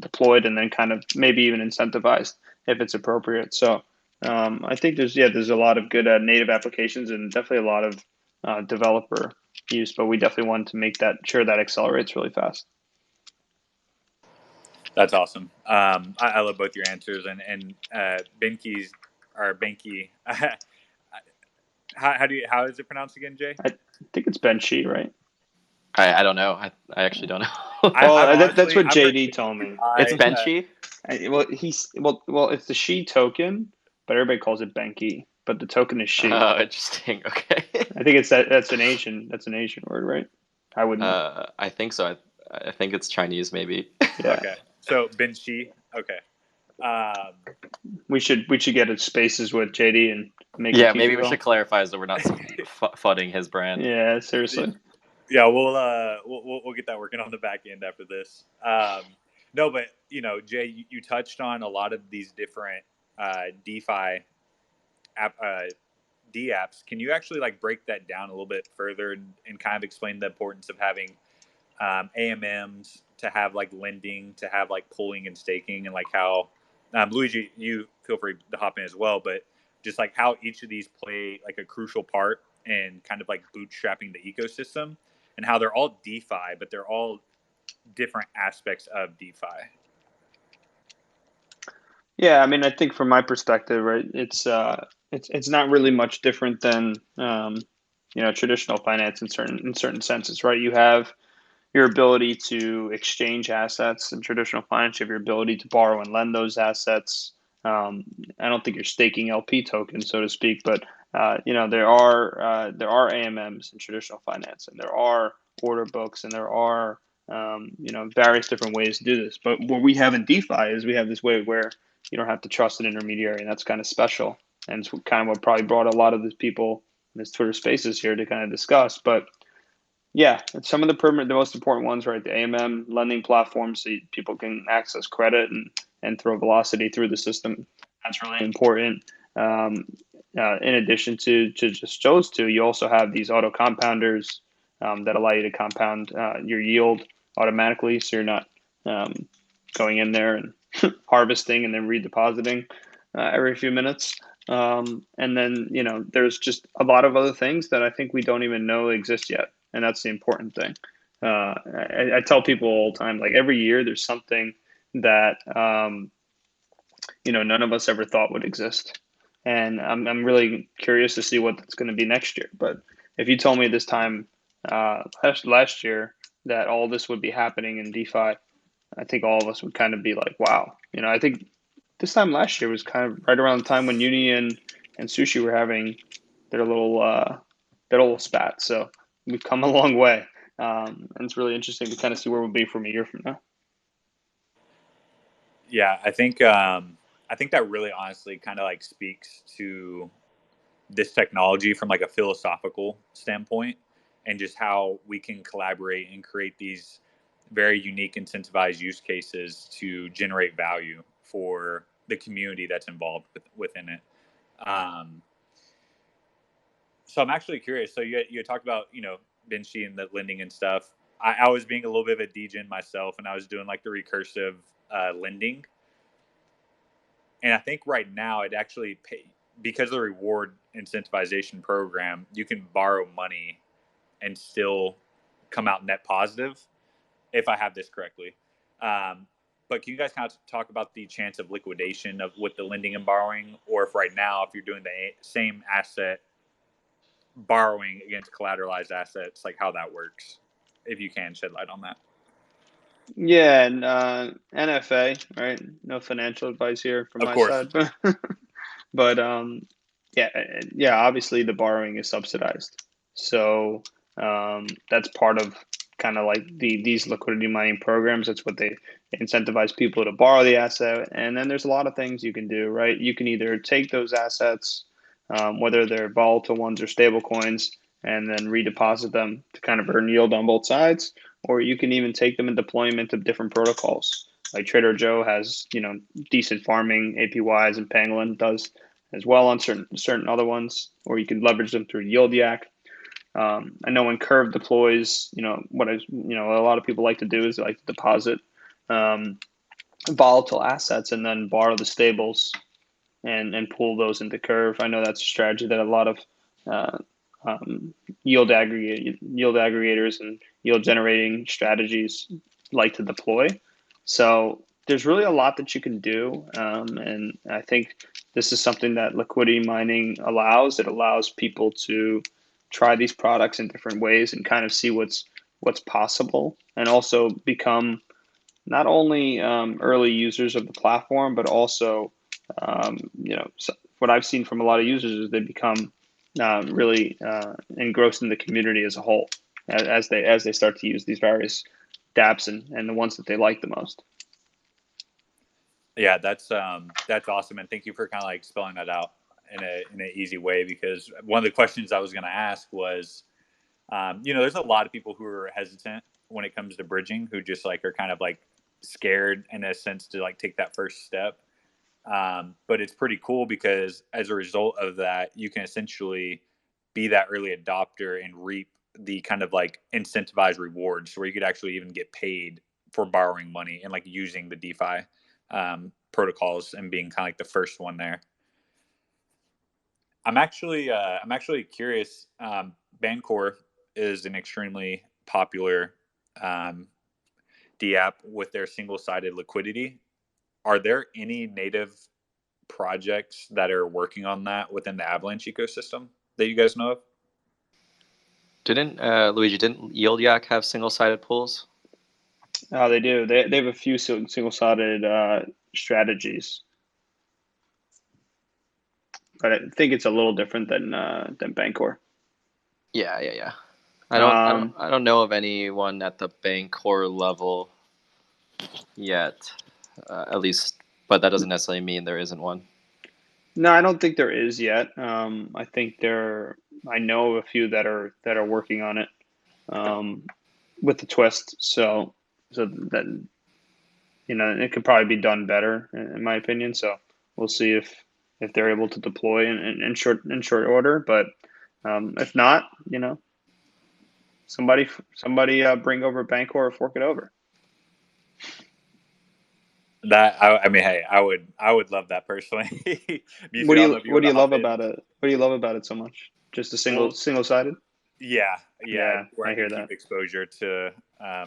deployed, and then kind of maybe even incentivized if it's appropriate. So I think there's a lot of good native applications and definitely a lot of developer use, but we definitely want to make sure that accelerates really fast. That's awesome. I love both your answers, and Benki. How is it pronounced again, Jay? I think it's Benchi, right? I don't know. I actually don't know. That's what JD told me. It's Benchi. Well, it's the she token, but everybody calls it Benki. but the token is she. Oh, interesting. Okay. I think that's an Asian word, right? I wouldn't know. I think so. I think it's Chinese, maybe. Yeah. Okay. So Ben Shi. Okay. We should get at spaces with JD and make Yeah, it maybe we TPL. should clarify so we're not fudding his brand. Yeah, seriously. Yeah, we'll get that working on the back end after this. No, but Jay, you touched on a lot of these different DeFi app, D apps. Can you actually like break that down a little bit further and kind of explain the importance of having AMMs to have like lending, to have like pooling and staking, and like how Luigi, you feel free to hop in as well, but just like how each of these play like a crucial part in kind of like bootstrapping the ecosystem, and how they're all DeFi, but they're all different aspects of DeFi. Yeah, I mean, I think from my perspective, right, it's not really much different than traditional finance in certain senses, right? You have your ability to exchange assets in traditional finance. You have your ability to borrow and lend those assets. I don't think you're staking LP tokens, so to speak, but there are AMMs in traditional finance, and there are order books, and there are various different ways to do this. But what we have in DeFi is we have this way where you don't have to trust an intermediary, and that's kind of special. And it's kind of what probably brought a lot of these people in this Twitter Spaces here to kind of discuss. But yeah, some of the most important ones, right? The AMM lending platforms, so people can access credit and throw velocity through the system. That's really important. In addition to just those two, you also have these auto compounders that allow you to compound your yield automatically, so you're not going in there and harvesting and then redepositing every few minutes. And then there's just a lot of other things that I think we don't even know exist yet. And that's the important thing. I tell people all the time, like every year there's something that, none of us ever thought would exist. And I'm really curious to see what that's going to be next year. But if you told me this time last year that all this would be happening in DeFi, I think all of us would kind of be like, wow. I think this time last year was kind of right around the time when Uni and Sushi were having their little spat. So we've come a long way, and it's really interesting to kind of see where we'll be from a year from now. Yeah, I think that really honestly kind of like speaks to this technology from like a philosophical standpoint, and just how we can collaborate and create these very unique incentivized use cases to generate value for the community that's involved within it. So I'm actually curious. So you talked about Vinci and the lending and stuff. I was being a little bit of a degen myself, and I was doing like the recursive lending. And I think right now it actually because of the reward incentivization program, you can borrow money and still come out net positive, if I have this correctly. But can you guys kind of talk about the chance of liquidation with the lending and borrowing, or if right now, if you're doing the same asset borrowing against collateralized assets, like how that works, if you can shed light on that? Yeah, and NFA, right? No financial advice here from my side, but yeah. Obviously, the borrowing is subsidized, so that's part of kind of like these liquidity mining programs. That's what they incentivize people to borrow the asset, and then there's a lot of things you can do, right? You can either take those assets, whether they're volatile ones or stable coins, and then redeposit them to kind of earn yield on both sides, or you can even take them and deploy them into different protocols. Like Trader Joe has, decent farming APYs, and Pangolin does as well on certain other ones, or you can leverage them through Yield Yak. I know when Curve deploys, what a lot of people like to do is they like to deposit volatile assets and then borrow the stables and pull those into Curve. I know that's a strategy that a lot of yield aggregators and yield generating strategies like to deploy. So there's really a lot that you can do, and I think this is something that liquidity mining allows. It allows people to try these products in different ways and kind of see what's possible, and also become not only early users of the platform, but also what I've seen from a lot of users is they become really engrossed in the community as a whole as they start to use these various dApps and the ones that they like the most. Yeah, that's awesome, and thank you for kind of like spelling that out in an easy way, because one of the questions I was going to ask was, there's a lot of people who are hesitant when it comes to bridging, who just like are kind of like scared in a sense to like take that first step. But it's pretty cool because as a result of that, you can essentially be that early adopter and reap the kind of like incentivized rewards where you could actually even get paid for borrowing money and like using the DeFi protocols and being kind of like the first one there. I'm actually curious. Bancor is an extremely popular DApp with their single-sided liquidity. Are there any native projects that are working on that within the Avalanche ecosystem that you guys know of? Didn't Yield Yak have single-sided pools? They do. They have a few single-sided strategies, but I think it's a little different than Bancor. Yeah. I don't know of anyone at the Bancor level yet, at least, but that doesn't necessarily mean there isn't one. No, I don't think there is yet. I think I know of a few that are working on it with the twist. So that it could probably be done better in my opinion. So we'll see if they're able to deploy in short order. But if not, somebody bring over Bancor or fork it over. I mean, hey, I would love that personally. What do you love about it? What do you love about it so much? Just a single-sided? Yeah. Where I hear that. Keep exposure to, I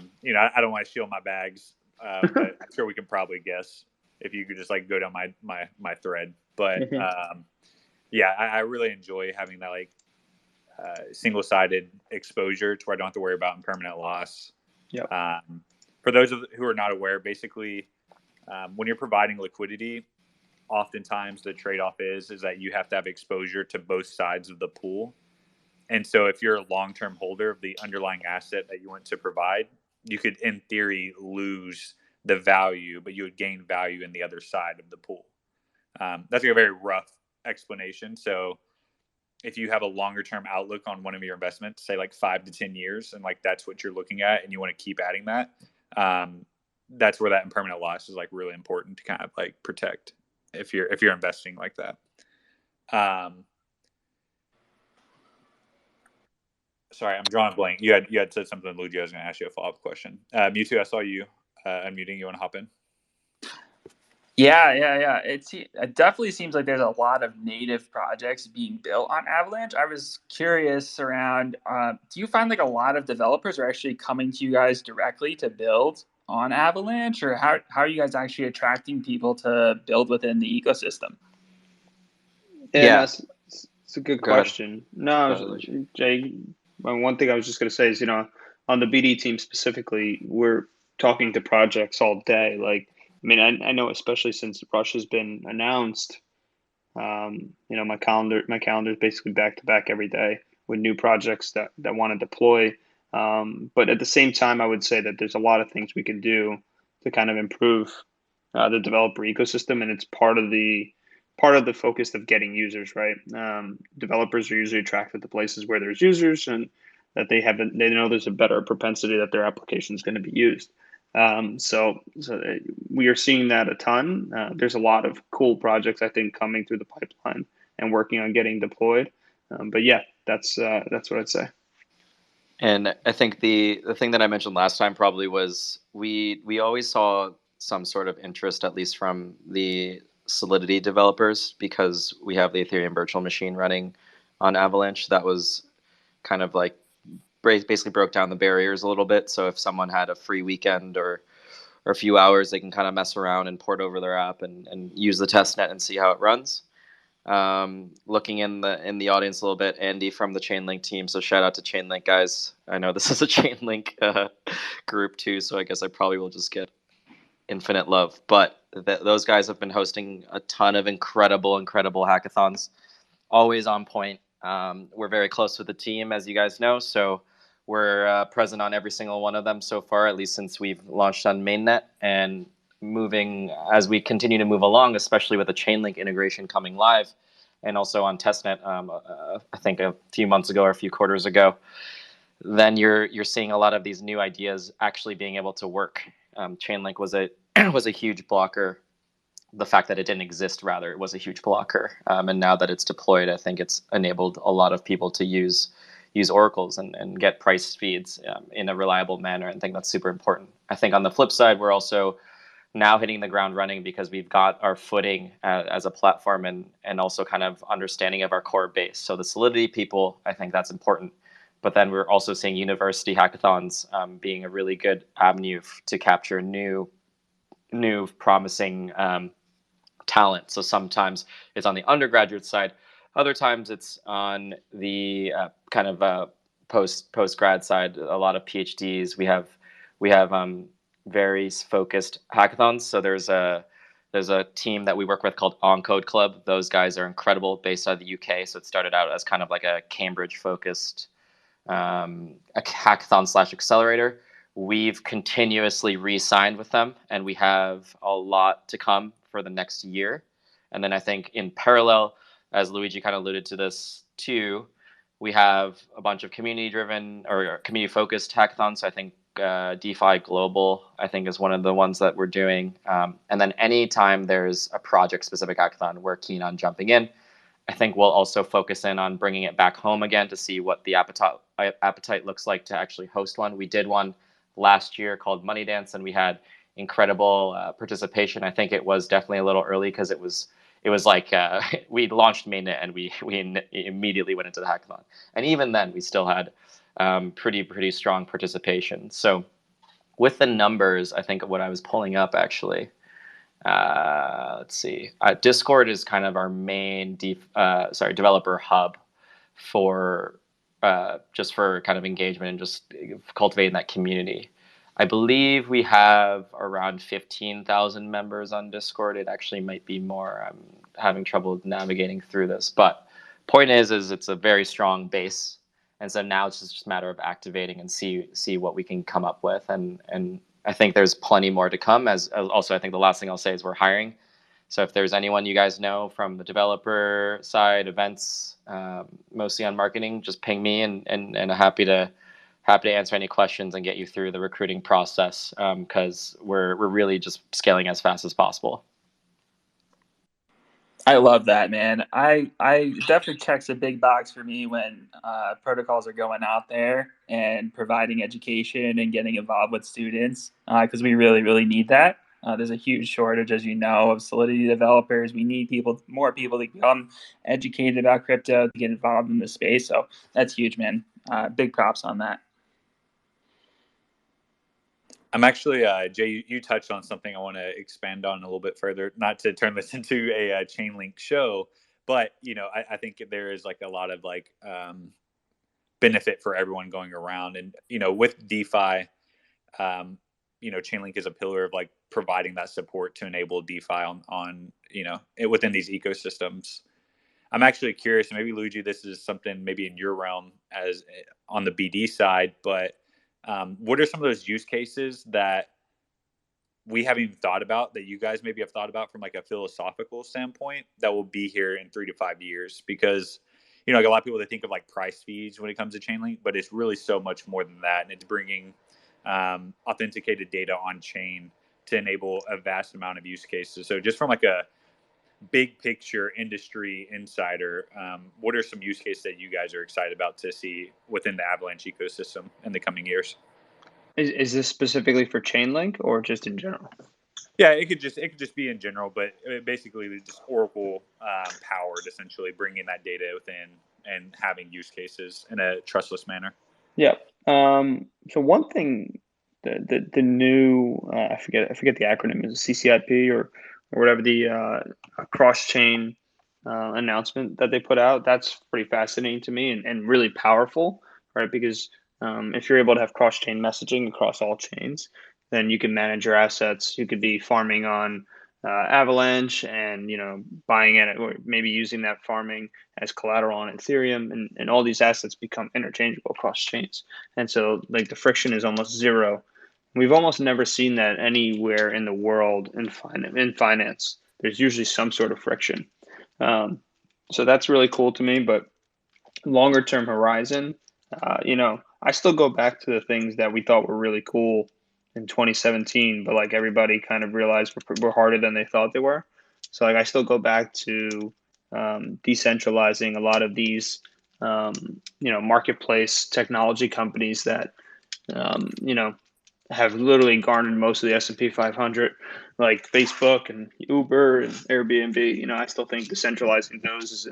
don't want to shield my bags, but I'm sure we can probably guess if you could just like go down my thread. But I really enjoy having that like single-sided exposure to where I don't have to worry about impermanent loss. Yep. For those who are not aware, basically, when you're providing liquidity, oftentimes the trade-off is that you have to have exposure to both sides of the pool. And so if you're a long-term holder of the underlying asset that you want to provide, you could, in theory, lose the value, but you would gain value in the other side of the pool. That's like a very rough explanation. So if you have a longer-term outlook on one of your investments, say like 5 to 10 years, and like that's what you're looking at, and you want to keep adding that, that's where that impermanent loss is like really important to kind of like protect if you're investing like that. Sorry, I'm drawing a blank. You had said something, Luigi. I was going to ask you a follow-up question. Mewtwo, I saw you unmuting. You want to hop in? Yeah. It definitely seems like there's a lot of native projects being built on Avalanche. I was curious around, do you find like a lot of developers are actually coming to you guys directly to build on Avalanche, or how are you guys actually attracting people to build within the ecosystem? Yeah. It's a good question. No, Jay, one thing I was just going to say is, on the BD team specifically, we're talking to projects all day. Like, I mean, I know, especially since Rush has been announced, my calendar is basically back to back every day with new projects that want to deploy. But at the same time, I would say that there's a lot of things we can do to kind of improve the developer ecosystem, and it's part of the focus of getting users, right? Developers are usually attracted to places where there's users and that they know there's a better propensity that their application is going to be used. So we are seeing that a ton. There's a lot of cool projects, I think, coming through the pipeline and working on getting deployed. But yeah, that's what I'd say. And I think the thing that I mentioned last time probably was we always saw some sort of interest, at least from the Solidity developers, because we have the Ethereum virtual machine running on Avalanche. That was kind of like basically broke down the barriers a little bit. So if someone had a free weekend or a few hours, they can kind of mess around and port over their app and use the testnet and see how it runs. Looking in the audience a little bit, Andy from the Chainlink team. So shout out to Chainlink guys. I know this is a Chainlink group too, so I guess I probably will just get infinite love. But those guys have been hosting a ton of incredible hackathons, always on point. We're very close with the team, as you guys know, so we're present on every single one of them so far, at least since we've launched on mainnet. And moving as we continue to move along, especially with the Chainlink integration coming live, and also on testnet, I think a few months ago or a few quarters ago, then you're seeing a lot of these new ideas actually being able to work. Chainlink was a was a huge blocker. The fact that it didn't exist, rather, it was a huge blocker. And now that it's deployed, I think it's enabled a lot of people to use oracles and get price feeds in a reliable manner. And I think that's super important. I think on the flip side, we're also now hitting the ground running because we've got our footing as a platform and also kind of understanding of our core base. So the Solidity people, I think that's important. But then we're also seeing university hackathons being a really good avenue to capture new promising talent. So sometimes it's on the undergraduate side, other times it's on the kind of post grad side. A lot of PhDs. We have very focused hackathons. So there's a team that we work with called On Code Club. Those guys are incredible, based out of the UK. So it started out as kind of like a Cambridge focused a hackathon / accelerator. We've continuously re-signed with them, and we have a lot to come for the next year. And then I think in parallel, as Luigi kind of alluded to this too, we have a bunch of community-driven or community-focused hackathons. So I think DeFi Global, I think, is one of the ones that we're doing. And then anytime there's a project-specific hackathon, we're keen on jumping in. I think we'll also focus in on bringing it back home again to see what the appetite looks like to actually host one. We did one last year called Money Dance, and we had incredible participation. I think it was definitely a little early because it was like we launched mainnet and we immediately went into the hackathon, and even then we still had pretty strong participation. So with the numbers, I think what I was pulling up actually, let's see, Discord is kind of our main developer hub for just for kind of engagement and just cultivating that community. I believe we have around 15,000 members on Discord. It actually might be more. I'm having trouble navigating through this, but point is it's a very strong base, and so now it's just a matter of activating and see what we can come up with, and I think there's plenty more to come. As also, I think the last thing I'll say is we're hiring. So if there's anyone you guys know from the developer side, events, mostly on marketing, just ping me, and I'm happy to answer any questions and get you through the recruiting process, because we're really just scaling as fast as possible. I love that, man. I definitely checks a big box for me when protocols are going out there and providing education and getting involved with students, because we really need that. There's a huge shortage, as you know, of Solidity developers. We need more people to become educated about crypto, to get involved in the space. So that's huge, man. Big props on that. I'm actually, Jay, you touched on something I want to expand on a little bit further, not to turn this into a Chainlink show, but, I think there is like a lot of like benefit for everyone going around. And, with DeFi, Chainlink is a pillar of like providing that support to enable DeFi on within these ecosystems. I'm actually curious, maybe Luigi, this is something maybe in your realm as on the BD side, but what are some of those use cases that we haven't even thought about that you guys maybe have thought about from like a philosophical standpoint that will be here in 3 to 5 years? Because, like a lot of people, they think of like price feeds when it comes to Chainlink, but it's really so much more than that. And it's bringing authenticated data on chain to enable a vast amount of use cases. So just from like a big picture industry insider, what are some use cases that you guys are excited about to see within the Avalanche ecosystem in the coming years? Is this specifically for Chainlink or just in general? Yeah, it could just be in general, but basically just Oracle powered, essentially bringing that data within and having use cases in a trustless manner. Yeah. So one thing, the new I forget the acronym, is CCIP or whatever, the cross chain announcement that they put out. That's pretty fascinating to me and really powerful, right? Because if you're able to have cross chain messaging across all chains, then you can manage your assets. You could be farming on Avalanche and, buying it or maybe using that farming as collateral on Ethereum, and all these assets become interchangeable across chains. And so like the friction is almost zero. We've almost never seen that anywhere in the world in finance. There's usually some sort of friction. So that's really cool to me. But longer term horizon, I still go back to the things that we thought were really cool in 2017, but like everybody kind of realized were harder than they thought they were. So like I still go back to decentralizing a lot of these, marketplace technology companies that, have literally garnered most of the S&P 500, like Facebook and Uber and Airbnb. I still think decentralizing those is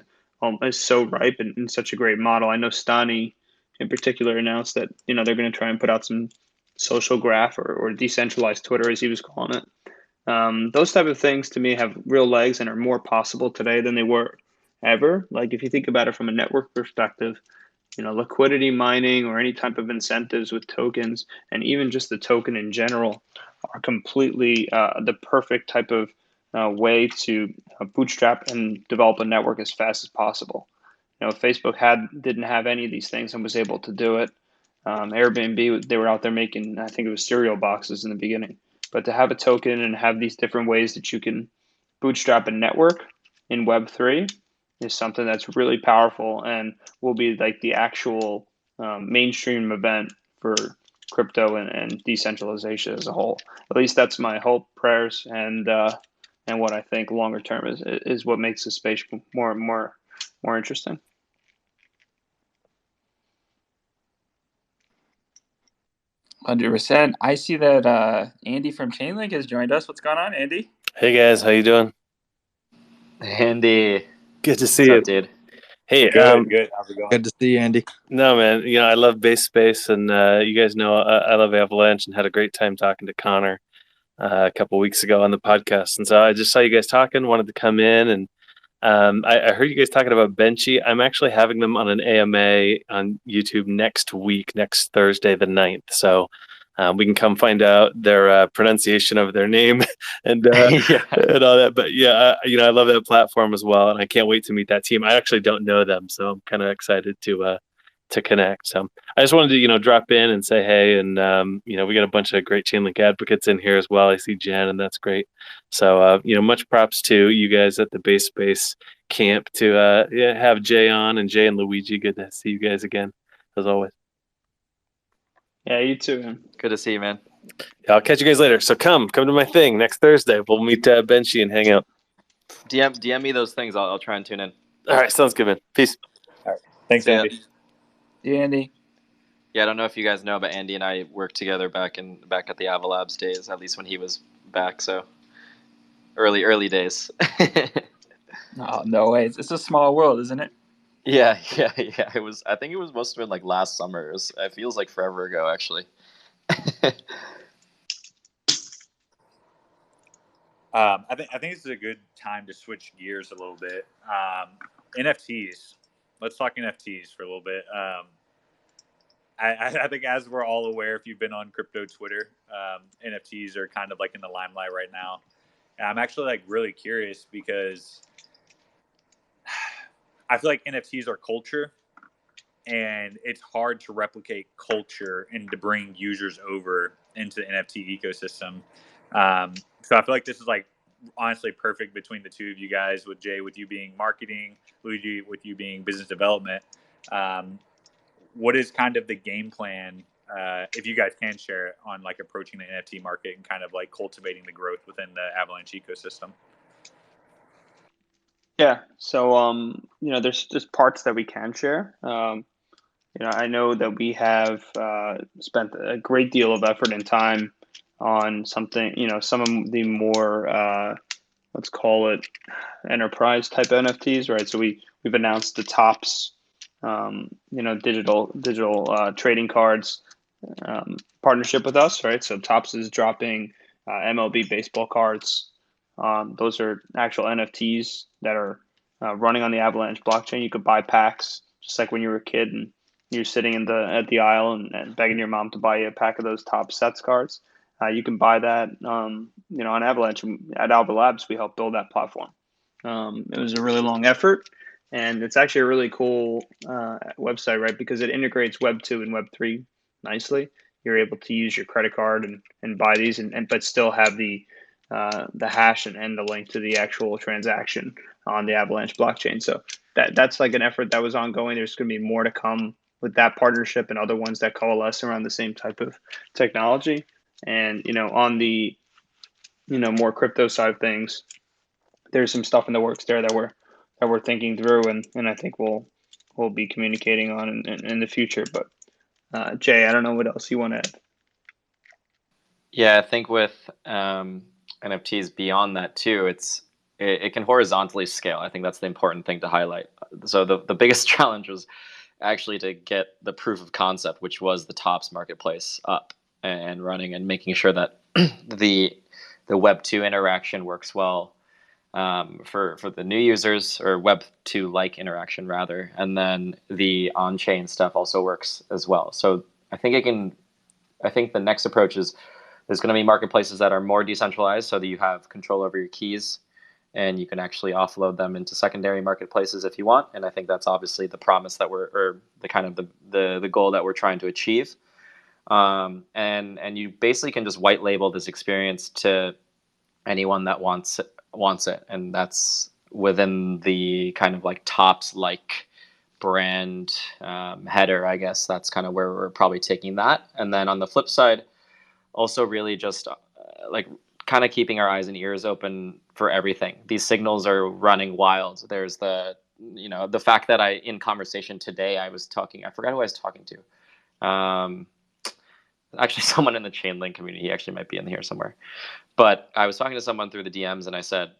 so ripe and such a great model. I know Stani in particular announced that, they're going to try and put out some social graph or decentralized Twitter, as he was calling it. Those type of things to me have real legs and are more possible today than they were ever. Like if you think about it from a network perspective, liquidity mining or any type of incentives with tokens, and even just the token in general, are completely the perfect type of way to bootstrap and develop a network as fast as possible. If Facebook didn't have any of these things and was able to do it, Airbnb, they were out there making, I think it was cereal boxes in the beginning. But to have a token and have these different ways that you can bootstrap a network in Web3 is something that's really powerful and will be like the actual mainstream event for crypto and decentralization as a whole. At least that's my hope, prayers, and what I think longer term is what makes the space more interesting. %. I see that Andy from Chainlink has joined us. What's going on, Andy? Hey guys, how you doing? Andy, Good to see what's you, up, dude? Hey, Good. How's it going? Good to see you, Andy. no man, I love base space, and you guys know I love Avalanche, and had a great time talking to Connor a couple weeks ago on the podcast. And so I just saw you guys talking, wanted to come in, and I heard you guys talking about Benchy. I'm actually having them on an AMA on YouTube next week, next Thursday the 9th. So we can come find out their pronunciation of their name and Yeah. and all that. But yeah, I love that platform as well, and I can't wait to meet that team. I actually don't know them, so I'm kind of excited to connect. So I just wanted to drop in and say hey, and we got a bunch of great Chainlink advocates in here as well. I see Jen, and that's great. So much props to you guys at the Base Space camp to have Jay on, and Jay and Luigi. Good to see you guys again as always. Yeah, you too, man. Good to see you, man. Yeah, I'll catch you guys later. So come to my thing next Thursday. We'll meet Benchy and hang out. DM me those things. I'll try and tune in. All right, sounds good, man. Peace. All right. Thanks, See ya. Andy. Yeah, Andy. Yeah, I don't know if you guys know, but Andy and I worked together back at the Ava Labs days, at least when he was back. So early days. Oh, no way. It's a small world, isn't it? Yeah. It was. I think it was must have been like last summer. It feels like forever ago, actually. I think this is a good time to switch gears a little bit. NFTs. Let's talk NFTs for a little bit. I think, as we're all aware, if you've been on crypto Twitter, NFTs are kind of like in the limelight right now. And I'm actually like really curious because I feel like NFTs are culture, and it's hard to replicate culture and to bring users over into the NFT ecosystem. So I feel like this is like honestly perfect between the two of you guys, with Jay, with you being marketing, Luigi, with you being business development. What is kind of the game plan, if you guys can share it, on like approaching the NFT market and kind of like cultivating the growth within the Avalanche ecosystem? Yeah. So, there's just parts that we can share. I know that we have spent a great deal of effort and time on something, some of the more, let's call it enterprise type NFTs, right? So we've announced the Tops, digital trading cards partnership with us, right? So Tops is dropping MLB baseball cards. Those are actual NFTs that are running on the Avalanche blockchain. You could buy packs just like when you were a kid and you're sitting at the aisle and begging your mom to buy you a pack of those Top Sets cards. You can buy that, on Avalanche. At Ava Labs, we helped build that platform. It was a really long effort, and it's actually a really cool website, right? Because it integrates Web 2 and Web 3 nicely. You're able to use your credit card and buy these, but still have the hash and the link to the actual transaction on the Avalanche blockchain. So that's like an effort that was ongoing. There's going to be more to come with that partnership and other ones that coalesce around the same type of technology. And on the more crypto side of things, there's some stuff in the works there that we're thinking through, and I think we'll be communicating on in the future. But Jay, I don't know what else you want to add. Yeah, I think with NFTs beyond that too, it can horizontally scale. I think that's the important thing to highlight. So the biggest challenge was actually to get the proof of concept, which was the Tops marketplace, up and running, and making sure that the Web 2 interaction works well for the new users, or Web 2 like interaction rather, and then the on-chain stuff also works as well. So I think the next approach is there's going to be marketplaces that are more decentralized, so that you have control over your keys, and you can actually offload them into secondary marketplaces if you want. And I think that's obviously the promise that or the kind of the goal that we're trying to achieve. And you basically can just white label this experience to anyone that wants it, and that's within the kind of like Tops like brand header. I guess that's kind of where we're probably taking that. And then on the flip side, also really just like kind of keeping our eyes and ears open for everything. These signals are running wild. There's the fact that in conversation today, I forgot who I was talking to. Actually someone in the Chainlink community. He actually might be in here somewhere. But I was talking to someone through the DMs, and I said,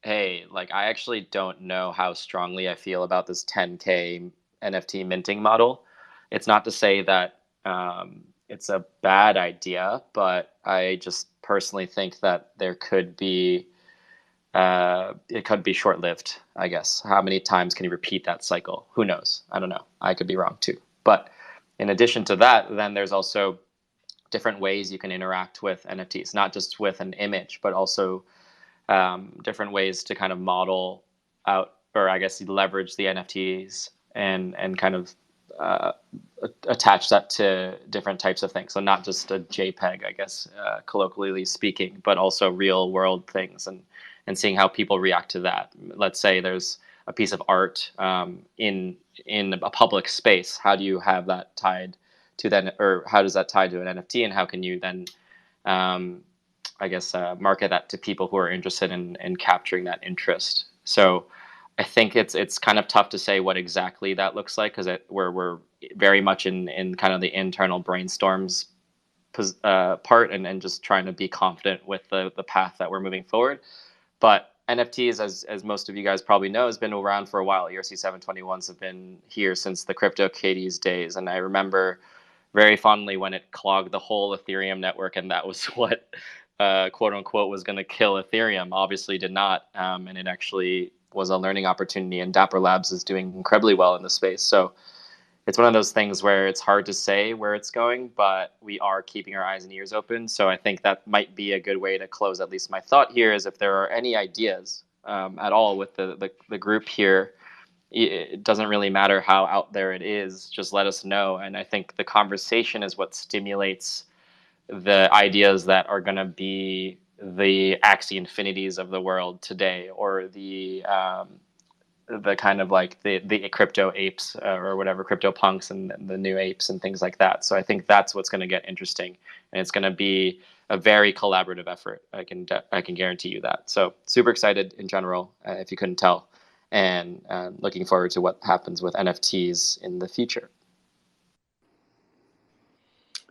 hey, like, I actually don't know how strongly I feel about this 10K NFT minting model. It's not to say that it's a bad idea, but I just personally think that there could be it could be short-lived, I guess. How many times can you repeat that cycle? Who knows? I don't know. I could be wrong too. But in addition to that, then there's also different ways you can interact with NFTs, not just with an image, but also different ways to kind of model out, or I guess leverage the NFTs and kind of attach that to different types of things. So not just a JPEG, I guess, colloquially speaking, but also real world things, and seeing how people react to that. Let's say there's a piece of art in a public space. How do you have that tied to that, or how does that tie to an NFT, and how can you then market that to people who are interested in capturing that interest? So I think it's kind of tough to say what exactly that looks like, because we're very much in kind of the internal brainstorms part, and just trying to be confident with the path that we're moving forward. But NFTs, as most of you guys probably know, has been around for a while. ERC 721s have been here since the CryptoKitties days, and I remember very fondly when it clogged the whole Ethereum network, and that was what quote unquote was going to kill Ethereum. Obviously did not, and it actually was a learning opportunity, and Dapper Labs is doing incredibly well in the space. So it's one of those things where it's hard to say where it's going, but we are keeping our eyes and ears open. So I think that might be a good way to close at least my thought here, is if there are any ideas at all with the group here, it doesn't really matter how out there it is, just let us know. And I think the conversation is what stimulates the ideas that are going to be the Axie Infinities of the world today, or the kind of like the crypto apes, or whatever, crypto punks and the new apes and things like that. So I think that's what's going to get interesting, and it's going to be a very collaborative effort. I can guarantee you that. So super excited in general, if you couldn't tell, and looking forward to what happens with NFTs in the future.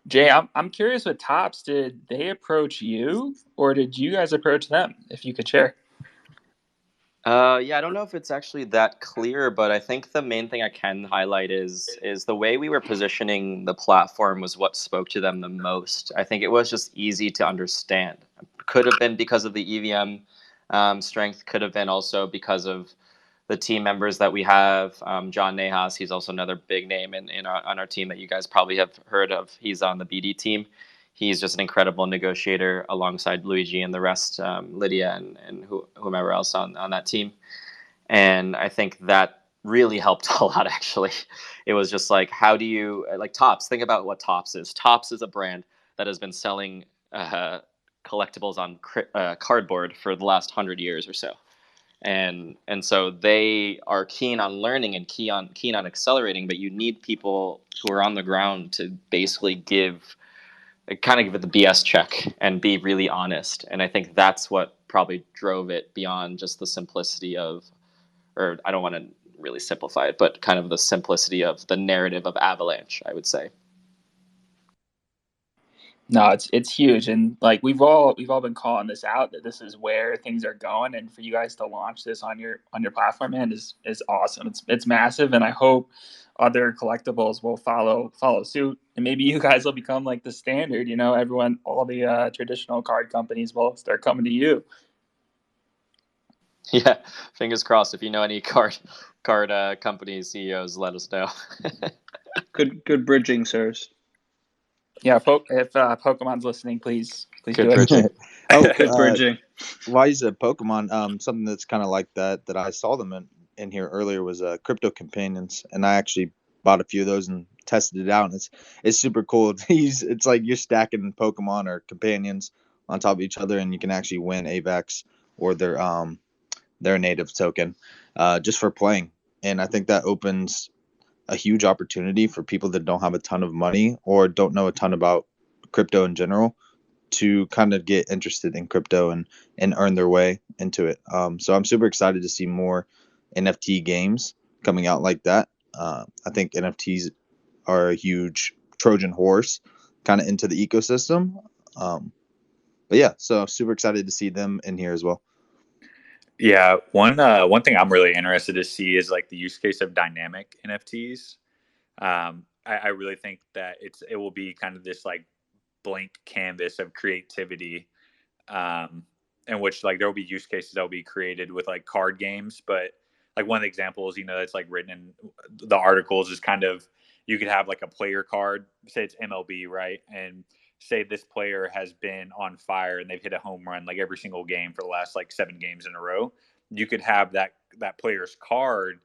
Jay, I'm curious with Tops, did they approach you, or did you guys approach them, if you could share? Yeah, I don't know if it's actually that clear, but I think the main thing I can highlight is the way we were positioning the platform was what spoke to them the most. I think it was just easy to understand. Could have been because of the EVM strength, could have been also because of the team members that we have. John Nahas, he's also another big name on our team that you guys probably have heard of. He's on the BD team. he's just an incredible negotiator alongside Luigi and the rest, Lydia and whomever else on that team. And I think that really helped a lot, actually. It was just like, how do you, like Topps, think about what Topps is. Topps is a brand that has been selling collectibles on cardboard for the last 100 years or so. And so they are keen on learning and keen on accelerating, but you need people who are on the ground to basically give it the BS check and be really honest. And I think that's what probably drove it beyond just the simplicity of, or I don't want to really simplify it, but kind of the simplicity of the narrative of Avalanche, I would say. No, it's huge, and like we've all been calling this out, that this is where things are going, and for you guys to launch this on your platform, man, is awesome. It's massive, and I hope other collectibles will follow suit, and maybe you guys will become like the standard. You know, everyone, all the traditional card companies will start coming to you. Yeah, fingers crossed. If you know any card company CEOs, let us know. Good bridging, sirs. Yeah, if Pokemon's listening, please Good do it. bridging. Good bridging. Why you said Pokemon? Something that's kind of like that I saw them in here earlier was crypto companions, and I actually bought a few of those and tested it out. And it's super cool. It's like you're stacking Pokemon or companions on top of each other, and you can actually win AVAX or their native token just for playing. And I think that opens a huge opportunity for people that don't have a ton of money or don't know a ton about crypto in general to kind of get interested in crypto and earn their way into it. So I'm super excited to see more NFT games coming out like that. I think NFTs are a huge Trojan horse kind of into the ecosystem. But yeah, so super excited to see them in here as well. Yeah, one thing I'm really interested to see is like the use case of dynamic NFTs. I really think that it will be kind of this like blank canvas of creativity, in which like there will be use cases that will be created with like card games. But like one of the examples, that's like written in the articles is kind of, you could have like a player card, say it's MLB, right? And say this player has been on fire and they've hit a home run like every single game for the last like 7 games in a row. You could have that player's card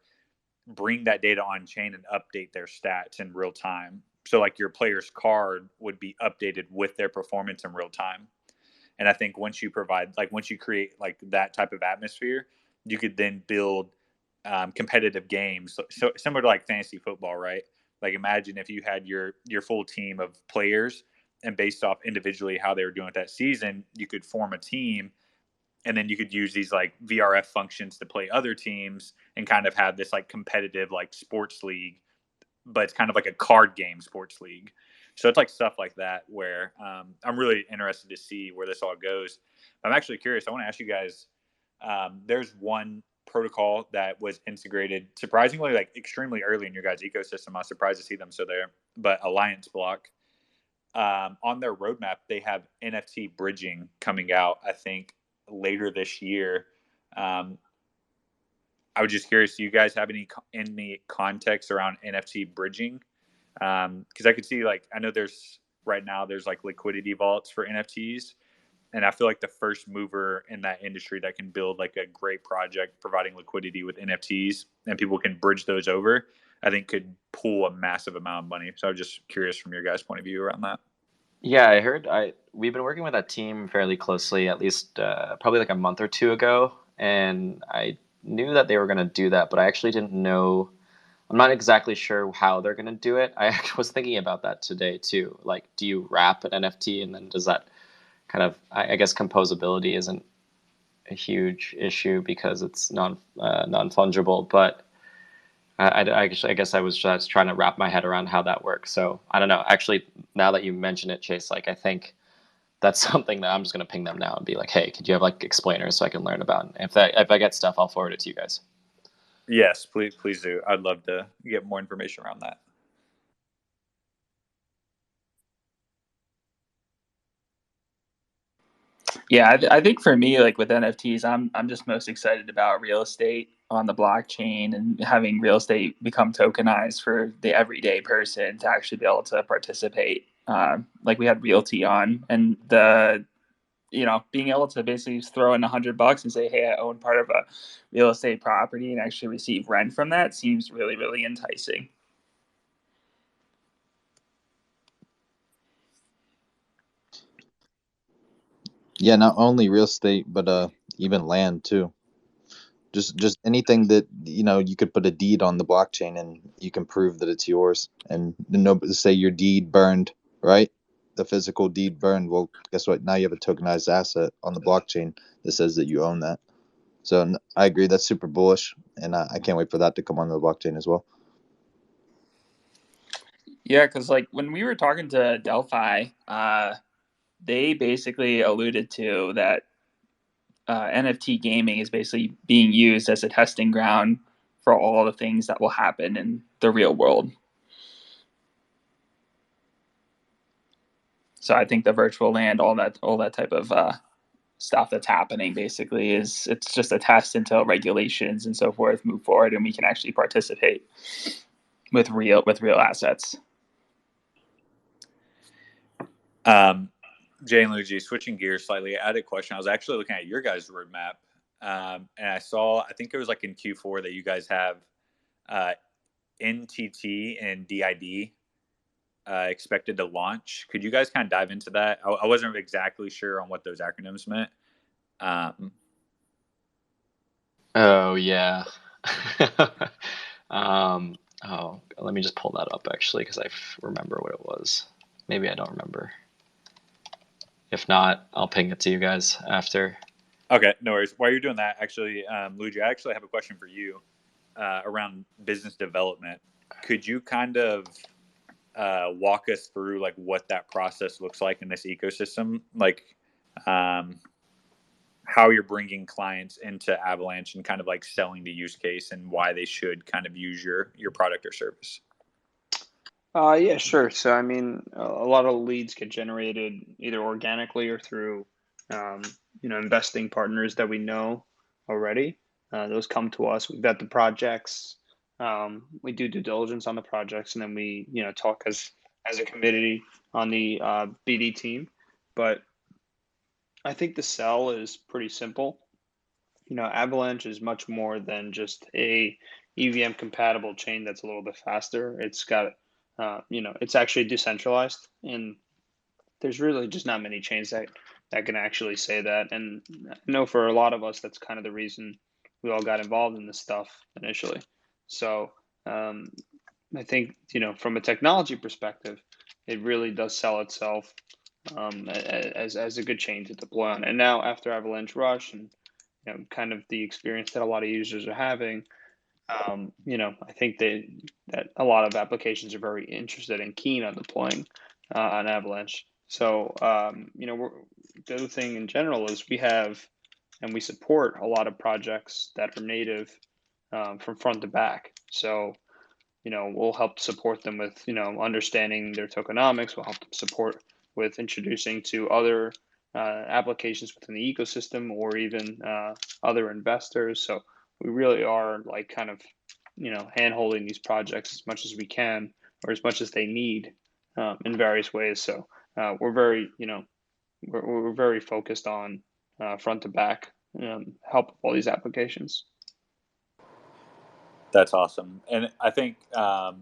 bring that data on chain and update their stats in real time. So like your player's card would be updated with their performance in real time. And I think once you create like that type of atmosphere, you could then build competitive games. So similar to like fantasy football, right? Like imagine if you had your full team of players, and based off individually how they were doing with that season, you could form a team, and then you could use these like VRF functions to play other teams and kind of have this like competitive like sports league, but it's kind of like a card game sports league. So it's like stuff like that where I'm really interested to see where this all goes. I'm actually curious. I want to ask you guys. There's one protocol that was integrated surprisingly like extremely early in your guys' ecosystem. I was surprised to see them still there, but Alliance Block. On their roadmap, they have NFT bridging coming out, I think, later this year. I was just curious, do you guys have any context around NFT bridging? Because I could see, like, I know there's like liquidity vaults for NFTs, and I feel like the first mover in that industry that can build like a great project providing liquidity with NFTs and people can bridge those over, I think could pull a massive amount of money. So I was just curious from your guys' point of view around that. Yeah, I heard. We've been working with that team fairly closely, at least probably like a month or two ago, and I knew that they were going to do that, but I actually didn't know. I'm not exactly sure how they're going to do it. I was thinking about that today too. Like, do you wrap an NFT, and then does that kind of? I guess composability isn't a huge issue because it's non fungible, but I guess I was just trying to wrap my head around how that works. So I don't know. Actually, now that you mention it, Chase, like I think that's something that I'm just going to ping them now and be like, hey, could you have like explainers so I can learn about? And if I get stuff, I'll forward it to you guys. Yes, please do. I'd love to get more information around that. Yeah, I think for me, like with NFTs, I'm just most excited about real estate on the blockchain and having real estate become tokenized for the everyday person to actually be able to participate like we had Realty on, and being able to basically throw in $100 and say, hey, I own part of a real estate property and actually receive rent from that seems really, really enticing. Yeah, not only real estate, but even land too. Just anything that you could put a deed on the blockchain and you can prove that it's yours. And say your deed burned, right? The physical deed burned. Well, guess what? Now you have a tokenized asset on the blockchain that says that you own that. So I agree. That's super bullish, and I can't wait for that to come on the blockchain as well. Yeah, because like when we were talking to Delphi, they basically alluded to that NFT gaming is basically being used as a testing ground for all the things that will happen in the real world. So I think the virtual land, all that type of stuff that's happening basically it's just a test until regulations and so forth move forward and we can actually participate with real assets. Jay and Luigi, switching gears slightly, I had a question. I was actually looking at your guys' roadmap, and I think it was like in Q4 that you guys have NTT and DID expected to launch. Could you guys kind of dive into that? I wasn't exactly sure on what those acronyms meant. Oh yeah. Let me just pull that up actually because I remember what it was. Maybe I don't remember. If not, I'll ping it to you guys after. Okay, no worries. While you're doing that, actually, Luigi, I actually have a question for you around business development. Could you kind of walk us through like what that process looks like in this ecosystem? Like how you're bringing clients into Avalanche and kind of like selling the use case and why they should kind of use your product or service. Yeah, sure. So, I mean, a lot of leads get generated either organically or through, investing partners that we know already. Those come to us. We vet the projects. We do due diligence on the projects, and then we, talk as a committee on the BD team. But I think the sell is pretty simple. Avalanche is much more than just a EVM compatible chain that's a little bit faster. It's got, it's actually decentralized, and there's really just not many chains that can actually say that. And I know for a lot of us, that's kind of the reason we all got involved in this stuff initially. So I think, from a technology perspective, it really does sell itself as a good chain to deploy on. And now after Avalanche Rush and kind of the experience that a lot of users are having, I think that a lot of applications are very interested and keen on deploying on Avalanche. So, the other thing in general is we have and we support a lot of projects that are native from front to back. So, we'll help support them with, understanding their tokenomics. We'll help them support with introducing to other applications within the ecosystem or even other investors. So we really are like kind of, hand holding these projects as much as we can or as much as they need in various ways. So we're very, we're very focused on front to back help with all these applications. That's awesome. And I think I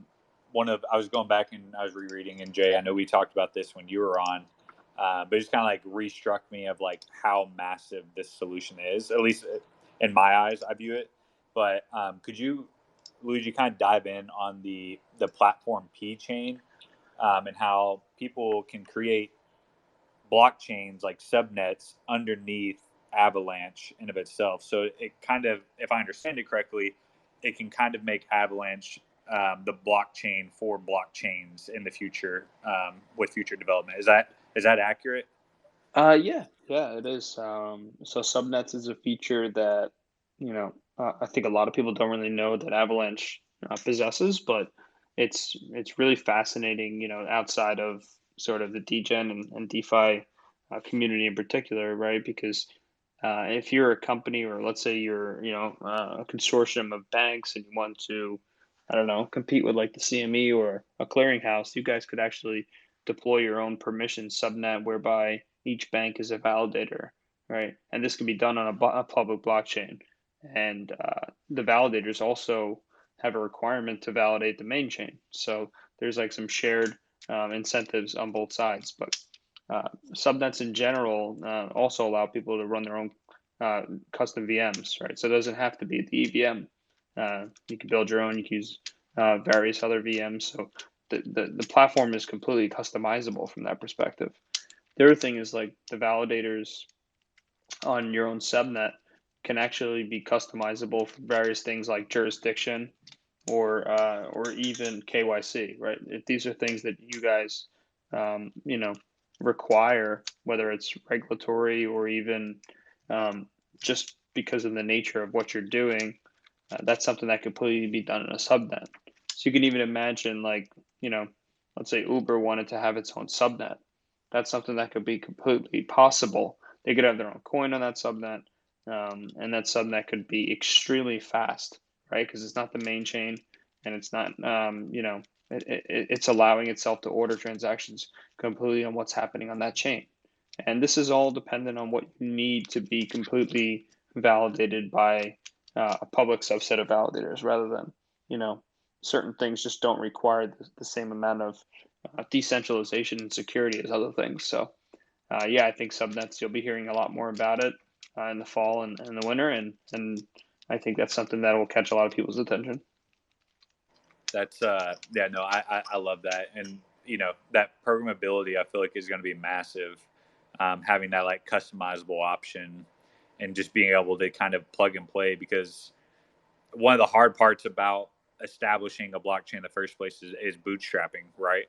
was going back and I was rereading, and Jay, I know we talked about this when you were on, but it just kind of like re-struck me of like how massive this solution is, at least in my eyes, I view it. But could you, Luigi, kind of dive in on the platform P chain and how people can create blockchains like subnets underneath Avalanche in of itself. So it kind of, if I understand it correctly, it can kind of make Avalanche the blockchain for blockchains in the future with future development. Is that accurate? Yeah, it is. So subnets is a feature that, I think a lot of people don't really know that Avalanche possesses, but it's really fascinating, outside of sort of the degen and DeFi community in particular, right? Because if you're a company or let's say you're, a consortium of banks and you want to, I don't know, compete with like the CME or a clearinghouse, you guys could actually deploy your own permission subnet whereby each bank is a validator, right? And this can be done on a public blockchain. And the validators also have a requirement to validate the main chain. So there's like some shared incentives on both sides. But subnets in general also allow people to run their own custom VMs, right? So it doesn't have to be the EVM. You can build your own. You can use various other VMs. So the platform is completely customizable from that perspective. The other thing is like the validators on your own subnet can actually be customizable for various things like jurisdiction or even KYC, right? If these are things that you guys require, whether it's regulatory or even just because of the nature of what you're doing, that's something that could completely be done in a subnet. So you can even imagine, like, let's say Uber wanted to have its own subnet. That's something that could be completely possible. They could have their own coin on that subnet, and that subnet could be extremely fast, right? Because it's not the main chain, and it's not, it's allowing itself to order transactions completely on what's happening on that chain. And this is all dependent on what you need to be completely validated by a public subset of validators, rather than, certain things just don't require the same amount of decentralization and security as other things. So, I think subnets, you'll be hearing a lot more about it in the fall and the winter, and I think that's something that will catch a lot of people's attention. That's I love that, and that programmability I feel like is going to be massive. Having that like customizable option and just being able to kind of plug and play, because one of the hard parts about establishing a blockchain in the first place is bootstrapping, right?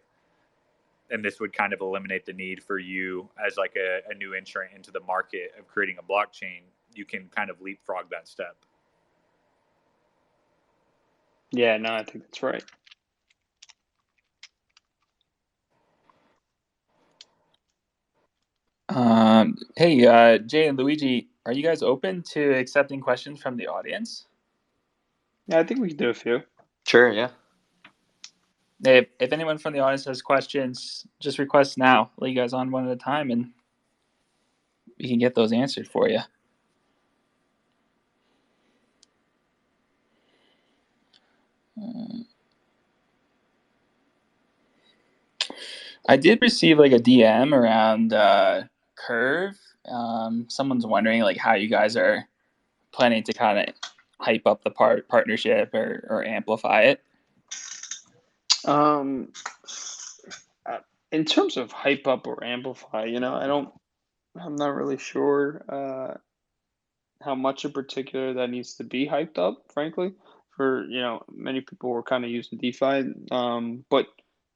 And this would kind of eliminate the need for you as like a new entrant into the market of creating a blockchain. You can kind of leapfrog that step. Yeah, no, I think that's right. Hey, Jay and Luigi, are you guys open to accepting questions from the audience? Yeah, I think we can do a few. Sure, yeah. If anyone from the audience has questions, just request now. Let you guys on one at a time, and we can get those answered for you. I did receive like a DM around Curve. Someone's wondering like how you guys are planning to kind of hype up the partnership or amplify it. In terms of hype up or amplify, I'm not really sure how much in particular that needs to be hyped up, frankly. For, many people were kind of using DeFi. But,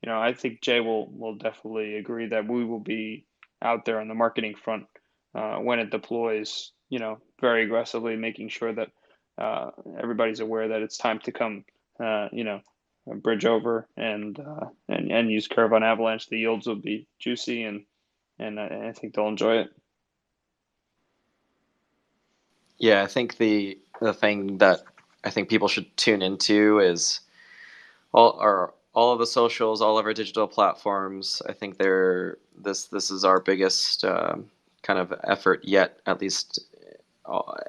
I think Jay will definitely agree that we will be out there on the marketing front when it deploys, very aggressively, making sure that everybody's aware that it's time to come, bridge over and use Curve on Avalanche. The yields will be juicy, and I think they'll enjoy it. Yeah, I think the thing that I think people should tune into is all of the socials, all of our digital platforms. I think this is our biggest kind of effort yet, at least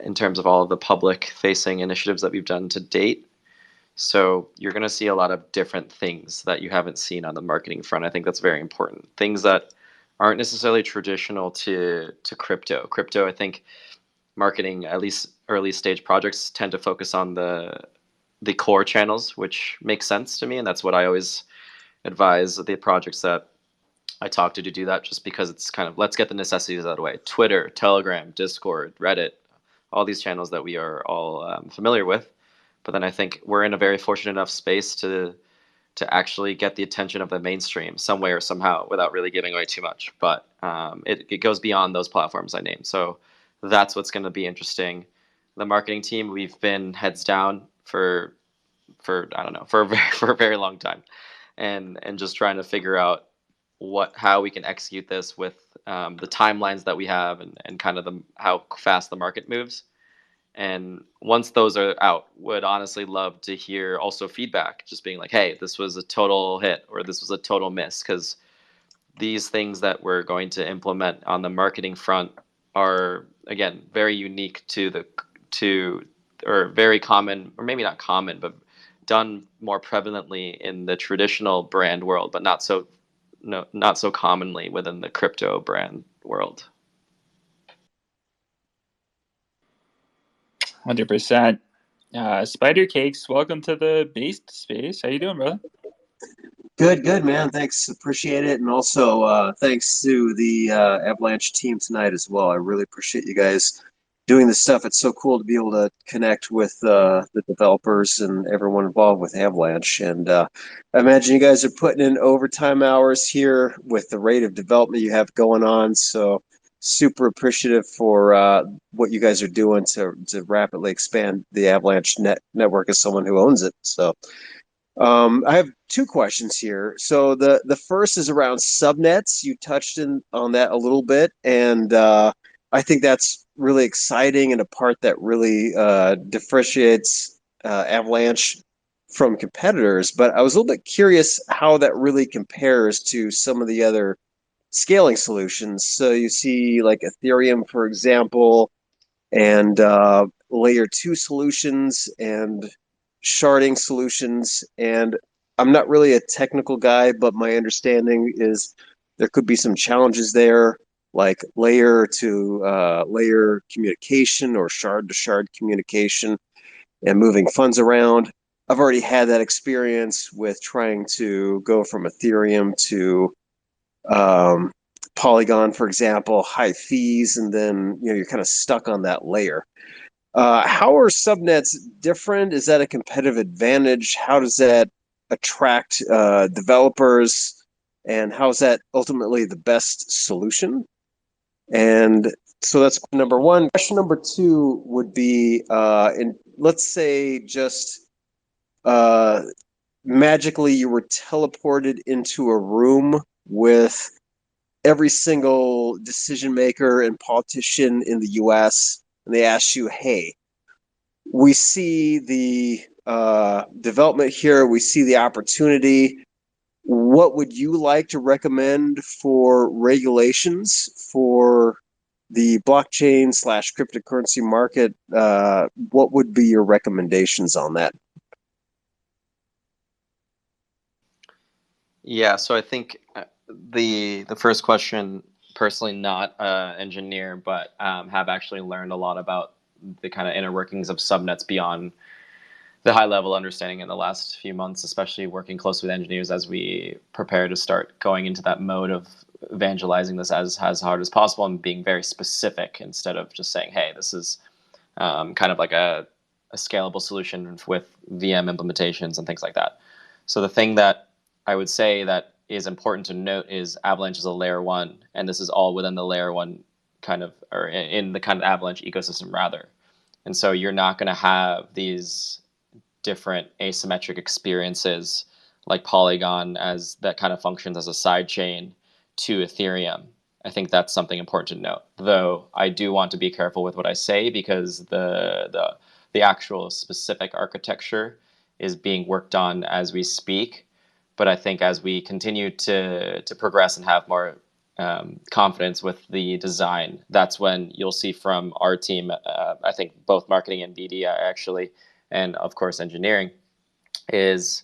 in terms of all of the public facing initiatives that we've done to date. So you're going to see a lot of different things that you haven't seen on the marketing front. I think that's very important. Things that aren't necessarily traditional to crypto. Crypto, I think, marketing, at least early stage projects, tend to focus on the core channels, which makes sense to me, and that's what I always advise the projects that I talk to do that, just because it's kind of, let's get the necessities out of the way. Twitter, Telegram, Discord, Reddit, all these channels that we are all familiar with. But then I think we're in a very fortunate enough space to actually get the attention of the mainstream some way or somehow without really giving away too much. But it goes beyond those platforms I named. So that's what's going to be interesting. The marketing team, we've been heads down for I don't know, for a very long time, and just trying to figure out how we can execute this with the timelines that we have and kind of how fast the market moves. And once those are out, would honestly love to hear also feedback, just being like, hey, this was a total hit or this was a total miss, because these things that we're going to implement on the marketing front are, again, very unique or very common, or maybe not common, but done more prevalently in the traditional brand world, but not so commonly within the crypto brand world. 100%. Spider Cakes, welcome to the Based Space. How you doing, brother? Good, man. Thanks. Appreciate it. And also, thanks to the Avalanche team tonight as well. I really appreciate you guys doing this stuff. It's so cool to be able to connect with the developers and everyone involved with Avalanche. And I imagine you guys are putting in overtime hours here with the rate of development you have going on. So super appreciative for what you guys are doing to rapidly expand the Avalanche network as someone who owns it. So I have two questions here. So the first is around subnets. You touched on that a little bit, and I think that's really exciting and a part that really differentiates Avalanche from competitors. But I was a little bit curious how that really compares to some of the other scaling solutions. So you see like Ethereum, for example, and layer 2 solutions and sharding solutions. And I'm not really a technical guy, but my understanding is there could be some challenges there, like layer to layer communication or shard to shard communication and moving funds around. I've already had that experience with trying to go from Ethereum to Polygon, for example, high fees, and then you're kind of stuck on that layer. How are subnets different? Is that a competitive advantage? How does that attract developers? And how is that ultimately the best solution? And so that's number one. Question number two would be, let's say just magically you were teleported into a room with every single decision maker and politician in the US, and they ask you, hey, we see the development here, we see the opportunity. What would you like to recommend for regulations for the blockchain / cryptocurrency market? What would be your recommendations on that? Yeah, so I think the first question, personally not an engineer, but have actually learned a lot about the kind of inner workings of subnets beyond the high level understanding in the last few months, especially working closely with engineers as we prepare to start going into that mode of evangelizing this as hard as possible and being very specific instead of just saying, hey, this is kind of like a scalable solution with VM implementations and things like that. So the thing that I would say that is important to note is Avalanche is a layer 1, and this is all within the layer 1 kind of, or in the kind of Avalanche ecosystem rather. And so you're not going to have these different asymmetric experiences like Polygon as that kind of functions as a side chain to Ethereum. I think that's something important to note, though I do want to be careful with what I say because the actual specific architecture is being worked on as we speak. But I think as we continue to progress and have more confidence with the design, that's when you'll see from our team, I think both marketing and BD actually, and of course engineering, is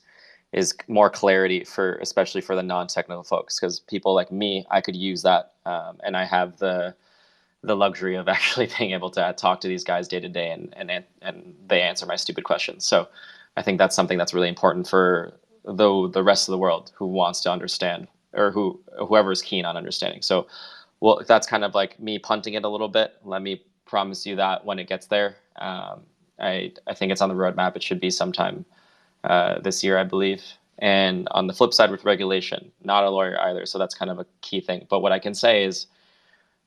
more clarity for especially for the non-technical folks, because people like me, I could use that, and I have the luxury of actually being able to talk to these guys day to day, and they answer my stupid questions. So I think that's something that's really important for the rest of the world who wants to understand, or whoever is keen on understanding. So, well, that's kind of like me punting it a little bit. Let me promise you that when it gets there, I think it's on the roadmap. It should be sometime this year, I believe. And on the flip side with regulation, not a lawyer either, so that's kind of a key thing. But what I can say is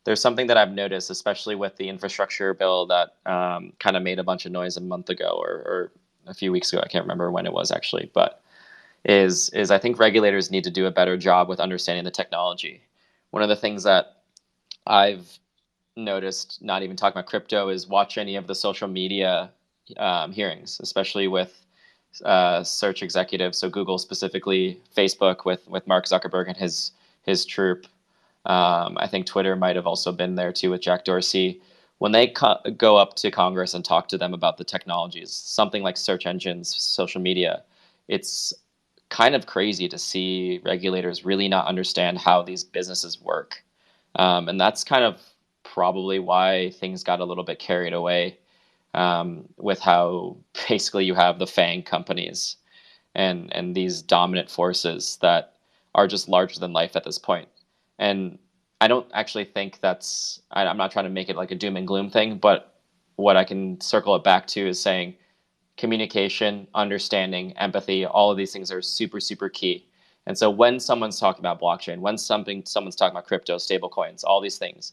there's something that I've noticed, especially with the infrastructure bill that kind of made a bunch of noise a month ago or a few weeks ago. I can't remember when it was actually, but is I think regulators need to do a better job with understanding the technology. One of the things that I've noticed, not even talking about crypto, is watch any of the social media hearings, especially with search executives. So Google specifically, Facebook with Mark Zuckerberg and his his troop. I think Twitter might have also been there too with Jack Dorsey. When they go up to Congress and talk to them about the technologies, something like search engines, social media, it's kind of crazy to see regulators really not understand how these businesses work. And that's kind of probably why things got a little bit carried away with how basically you have the FANG companies and these dominant forces that are just larger than life at this point. And I don't actually think I'm not trying to make it like a doom and gloom thing, but what I can circle it back to is saying communication, understanding, empathy, all of these things are super, super key. And so when someone's talking about blockchain, when someone's talking about crypto, stablecoins, all these things,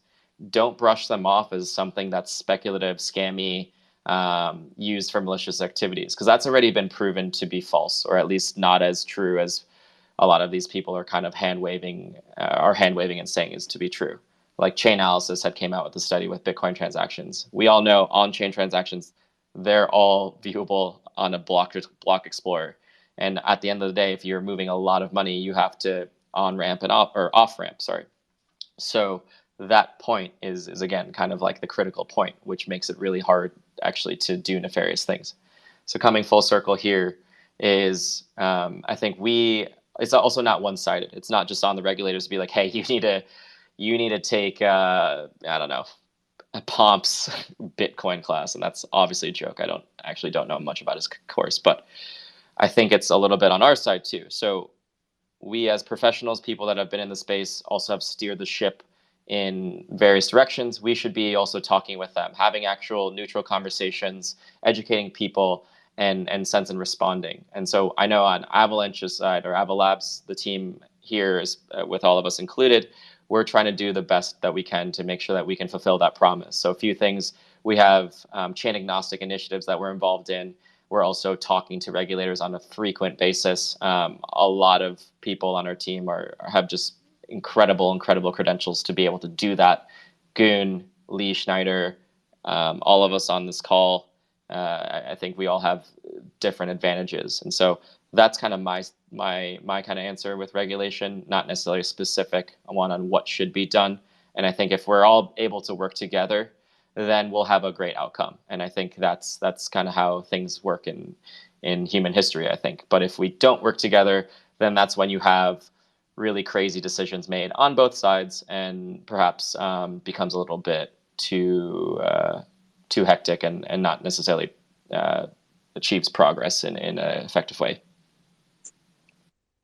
don't brush them off as something that's speculative, scammy, used for malicious activities, because that's already been proven to be false, or at least not as true as a lot of these people are kind of hand waving and saying is to be true. Like Chainalysis had came out with a study with Bitcoin transactions. We all know on-chain transactions, they're all viewable on a block explorer. And at the end of the day, if you're moving a lot of money, you have to on-ramp and off-ramp, sorry. So that point is again kind of like the critical point, which makes it really hard actually to do nefarious things. So coming full circle here is I think it's also not one-sided. It's not just on the regulators to be like, hey, you need to take I don't know, a Pomp's Bitcoin class, and that's obviously a joke. I don't know much about his course, but I think it's a little bit on our side too. So we as professionals, people that have been in the space, also have steered the ship in various directions. We should be also talking with them, having actual neutral conversations, educating people, and sense and responding. And so I know on Avalanche's side, or Ava Labs, the team here is with all of us included, we're trying to do the best that we can to make sure that we can fulfill that promise. So a few things, we have chain agnostic initiatives that we're involved in. We're also talking to regulators on a frequent basis. A lot of people on our team have just incredible credentials to be able to do that. Goon, Lee Schneider, all of us on this call, I think we all have different advantages. And so that's kind of my kind of answer with regulation, not necessarily a specific one on what should be done. And I think if we're all able to work together, then we'll have a great outcome. And I think that's kind of how things work in human history, I think. But if we don't work together, then that's when you have really crazy decisions made on both sides, and perhaps becomes a little bit too hectic and not necessarily achieves progress in an effective way.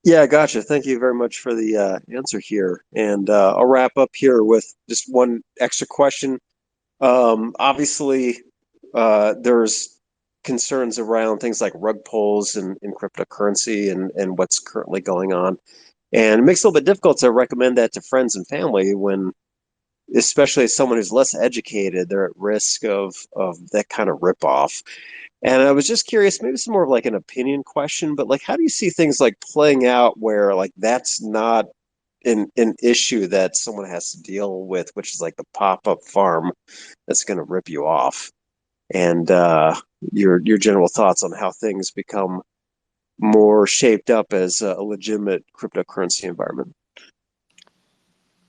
Yeah, gotcha. Thank you very much for the answer here. And I'll wrap up here with just one extra question. Obviously, there's concerns around things like rug pulls in cryptocurrency and what's currently going on. And it makes it a little bit difficult to recommend that to friends and family when, especially as someone who's less educated, they're at risk of that kind of ripoff. And I was just curious, maybe it's more of like an opinion question, but like, how do you see things like playing out where like that's not an issue that someone has to deal with, which is like the pop-up farm that's going to rip you off? And your general thoughts on how things become more shaped up as a legitimate cryptocurrency environment.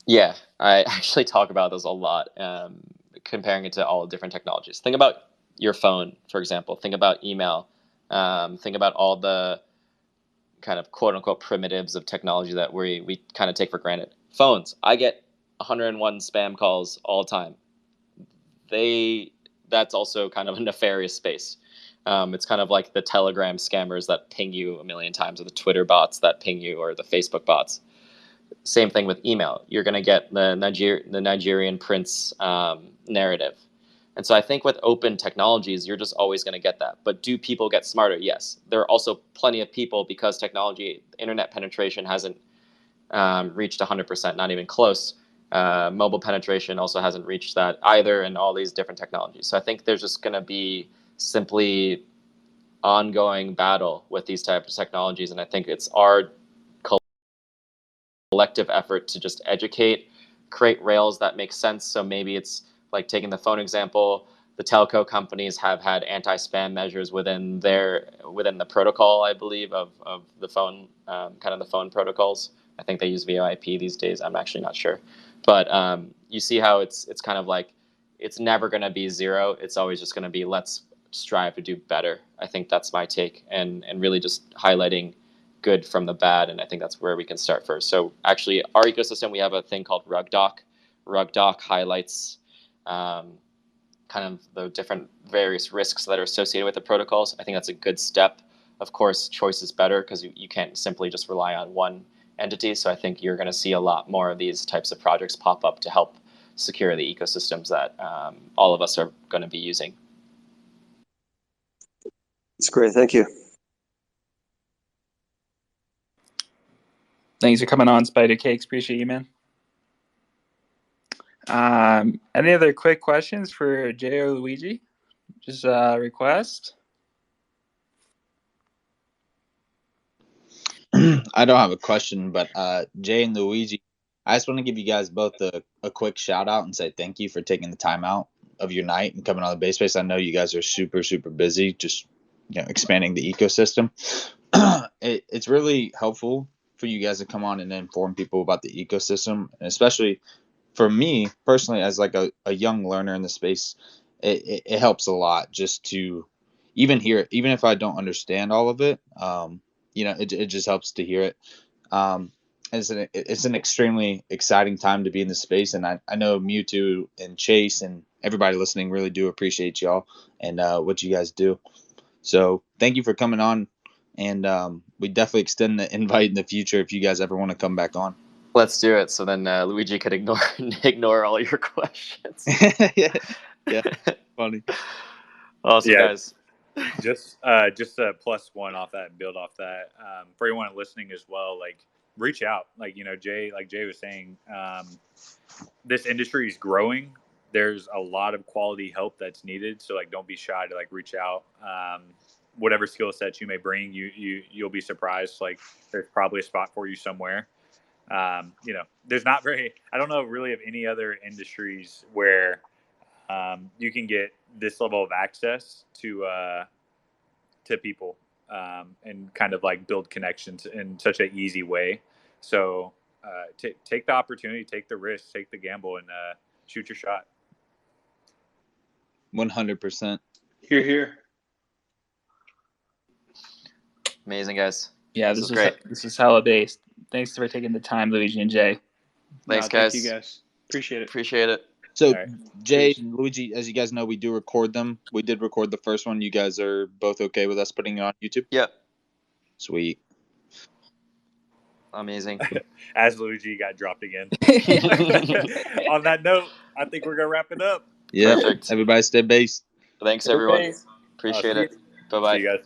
Yeah, I actually talk about this a lot, comparing it to all different technologies. Think about your phone, for example. Think about email. Think about all the kind of quote unquote primitives of technology that we kind of take for granted. Phones. I get 101 spam calls all the time. That's also kind of a nefarious space. It's kind of like the Telegram scammers that ping you a million times, or the Twitter bots that ping you, or the Facebook bots. Same thing with email. You're going to get the Nigerian prince narrative. And so I think with open technologies, you're just always going to get that. But do people get smarter? Yes. There are also plenty of people, because technology, internet penetration hasn't reached 100%, not even close. Mobile penetration also hasn't reached that either, in all these different technologies. So I think there's just going to be simply ongoing battle with these types of technologies. And I think it's our collective effort to just educate, create rails that make sense. So maybe it's like taking the phone example. The telco companies have had anti-spam measures within the protocol, I believe, of the phone, kind of the phone protocols, I think they use VoIP these days. I'm actually not sure. But you see how it's kind of like it's never going to be zero. It's always just going to be let's strive to do better. I think that's my take, and really just highlighting good from the bad, and I think that's where we can start first. So actually, our ecosystem, we have a thing called RugDoc. RugDoc highlights kind of the different various risks that are associated with the protocols. I think that's a good step. Of course, choice is better because you can't simply just rely on one entity. So I think you're going to see a lot more of these types of projects pop up to help secure the ecosystems that all of us are going to be using. That's great. Thank you. Thanks for coming on, Spider Cakes. Appreciate you, man. Any other quick questions for Jay or Luigi? Just request. I don't have a question, but Jay and Luigi, I just want to give you guys both a quick shout out and say thank you for taking the time out of your night and coming on the base space. I know you guys are super, super busy, just expanding the ecosystem. It's really helpful for you guys to come on and inform people about the ecosystem, and especially for me personally, as like a young learner in the space, it helps a lot just to even hear it, even if I don't understand all of it. It just helps to hear it. It's an extremely exciting time to be in the space, and I know Mewtwo and Chase and everybody listening really do appreciate y'all and what you guys do. So thank you for coming on, and we definitely extend the invite in the future if you guys ever want to come back on. Let's do it. So then Luigi could ignore all your questions. yeah, funny. Awesome, guys. Just a +1 off that and build off that. For everyone listening as well, like reach out. Like Jay was saying, this industry is growing. There's a lot of quality help that's needed. So like, don't be shy to like reach out. Whatever skill sets you may bring, you'll be surprised. Like there's probably a spot for you somewhere. There's not I don't know really of any other industries where you can get this level of access to people and kind of like build connections in such an easy way. So take the opportunity, take the risk, take the gamble, and shoot your shot. 100%. Here. Amazing, guys. Yeah, this was great. This is hella based. Thanks for taking the time, Luigi and Jay. Thanks, guys. Thank you, guys. Appreciate it. So, right. Jay and Luigi, as you guys know, we do record them. We did record the first one. You guys are both okay with us putting it on YouTube? Yep. Sweet. Amazing. As Luigi got dropped again. On that note, I think we're going to wrap it up. Yeah. Perfect. Everybody stay based. Thanks, everyone. Appreciate it. Bye-bye. See you guys.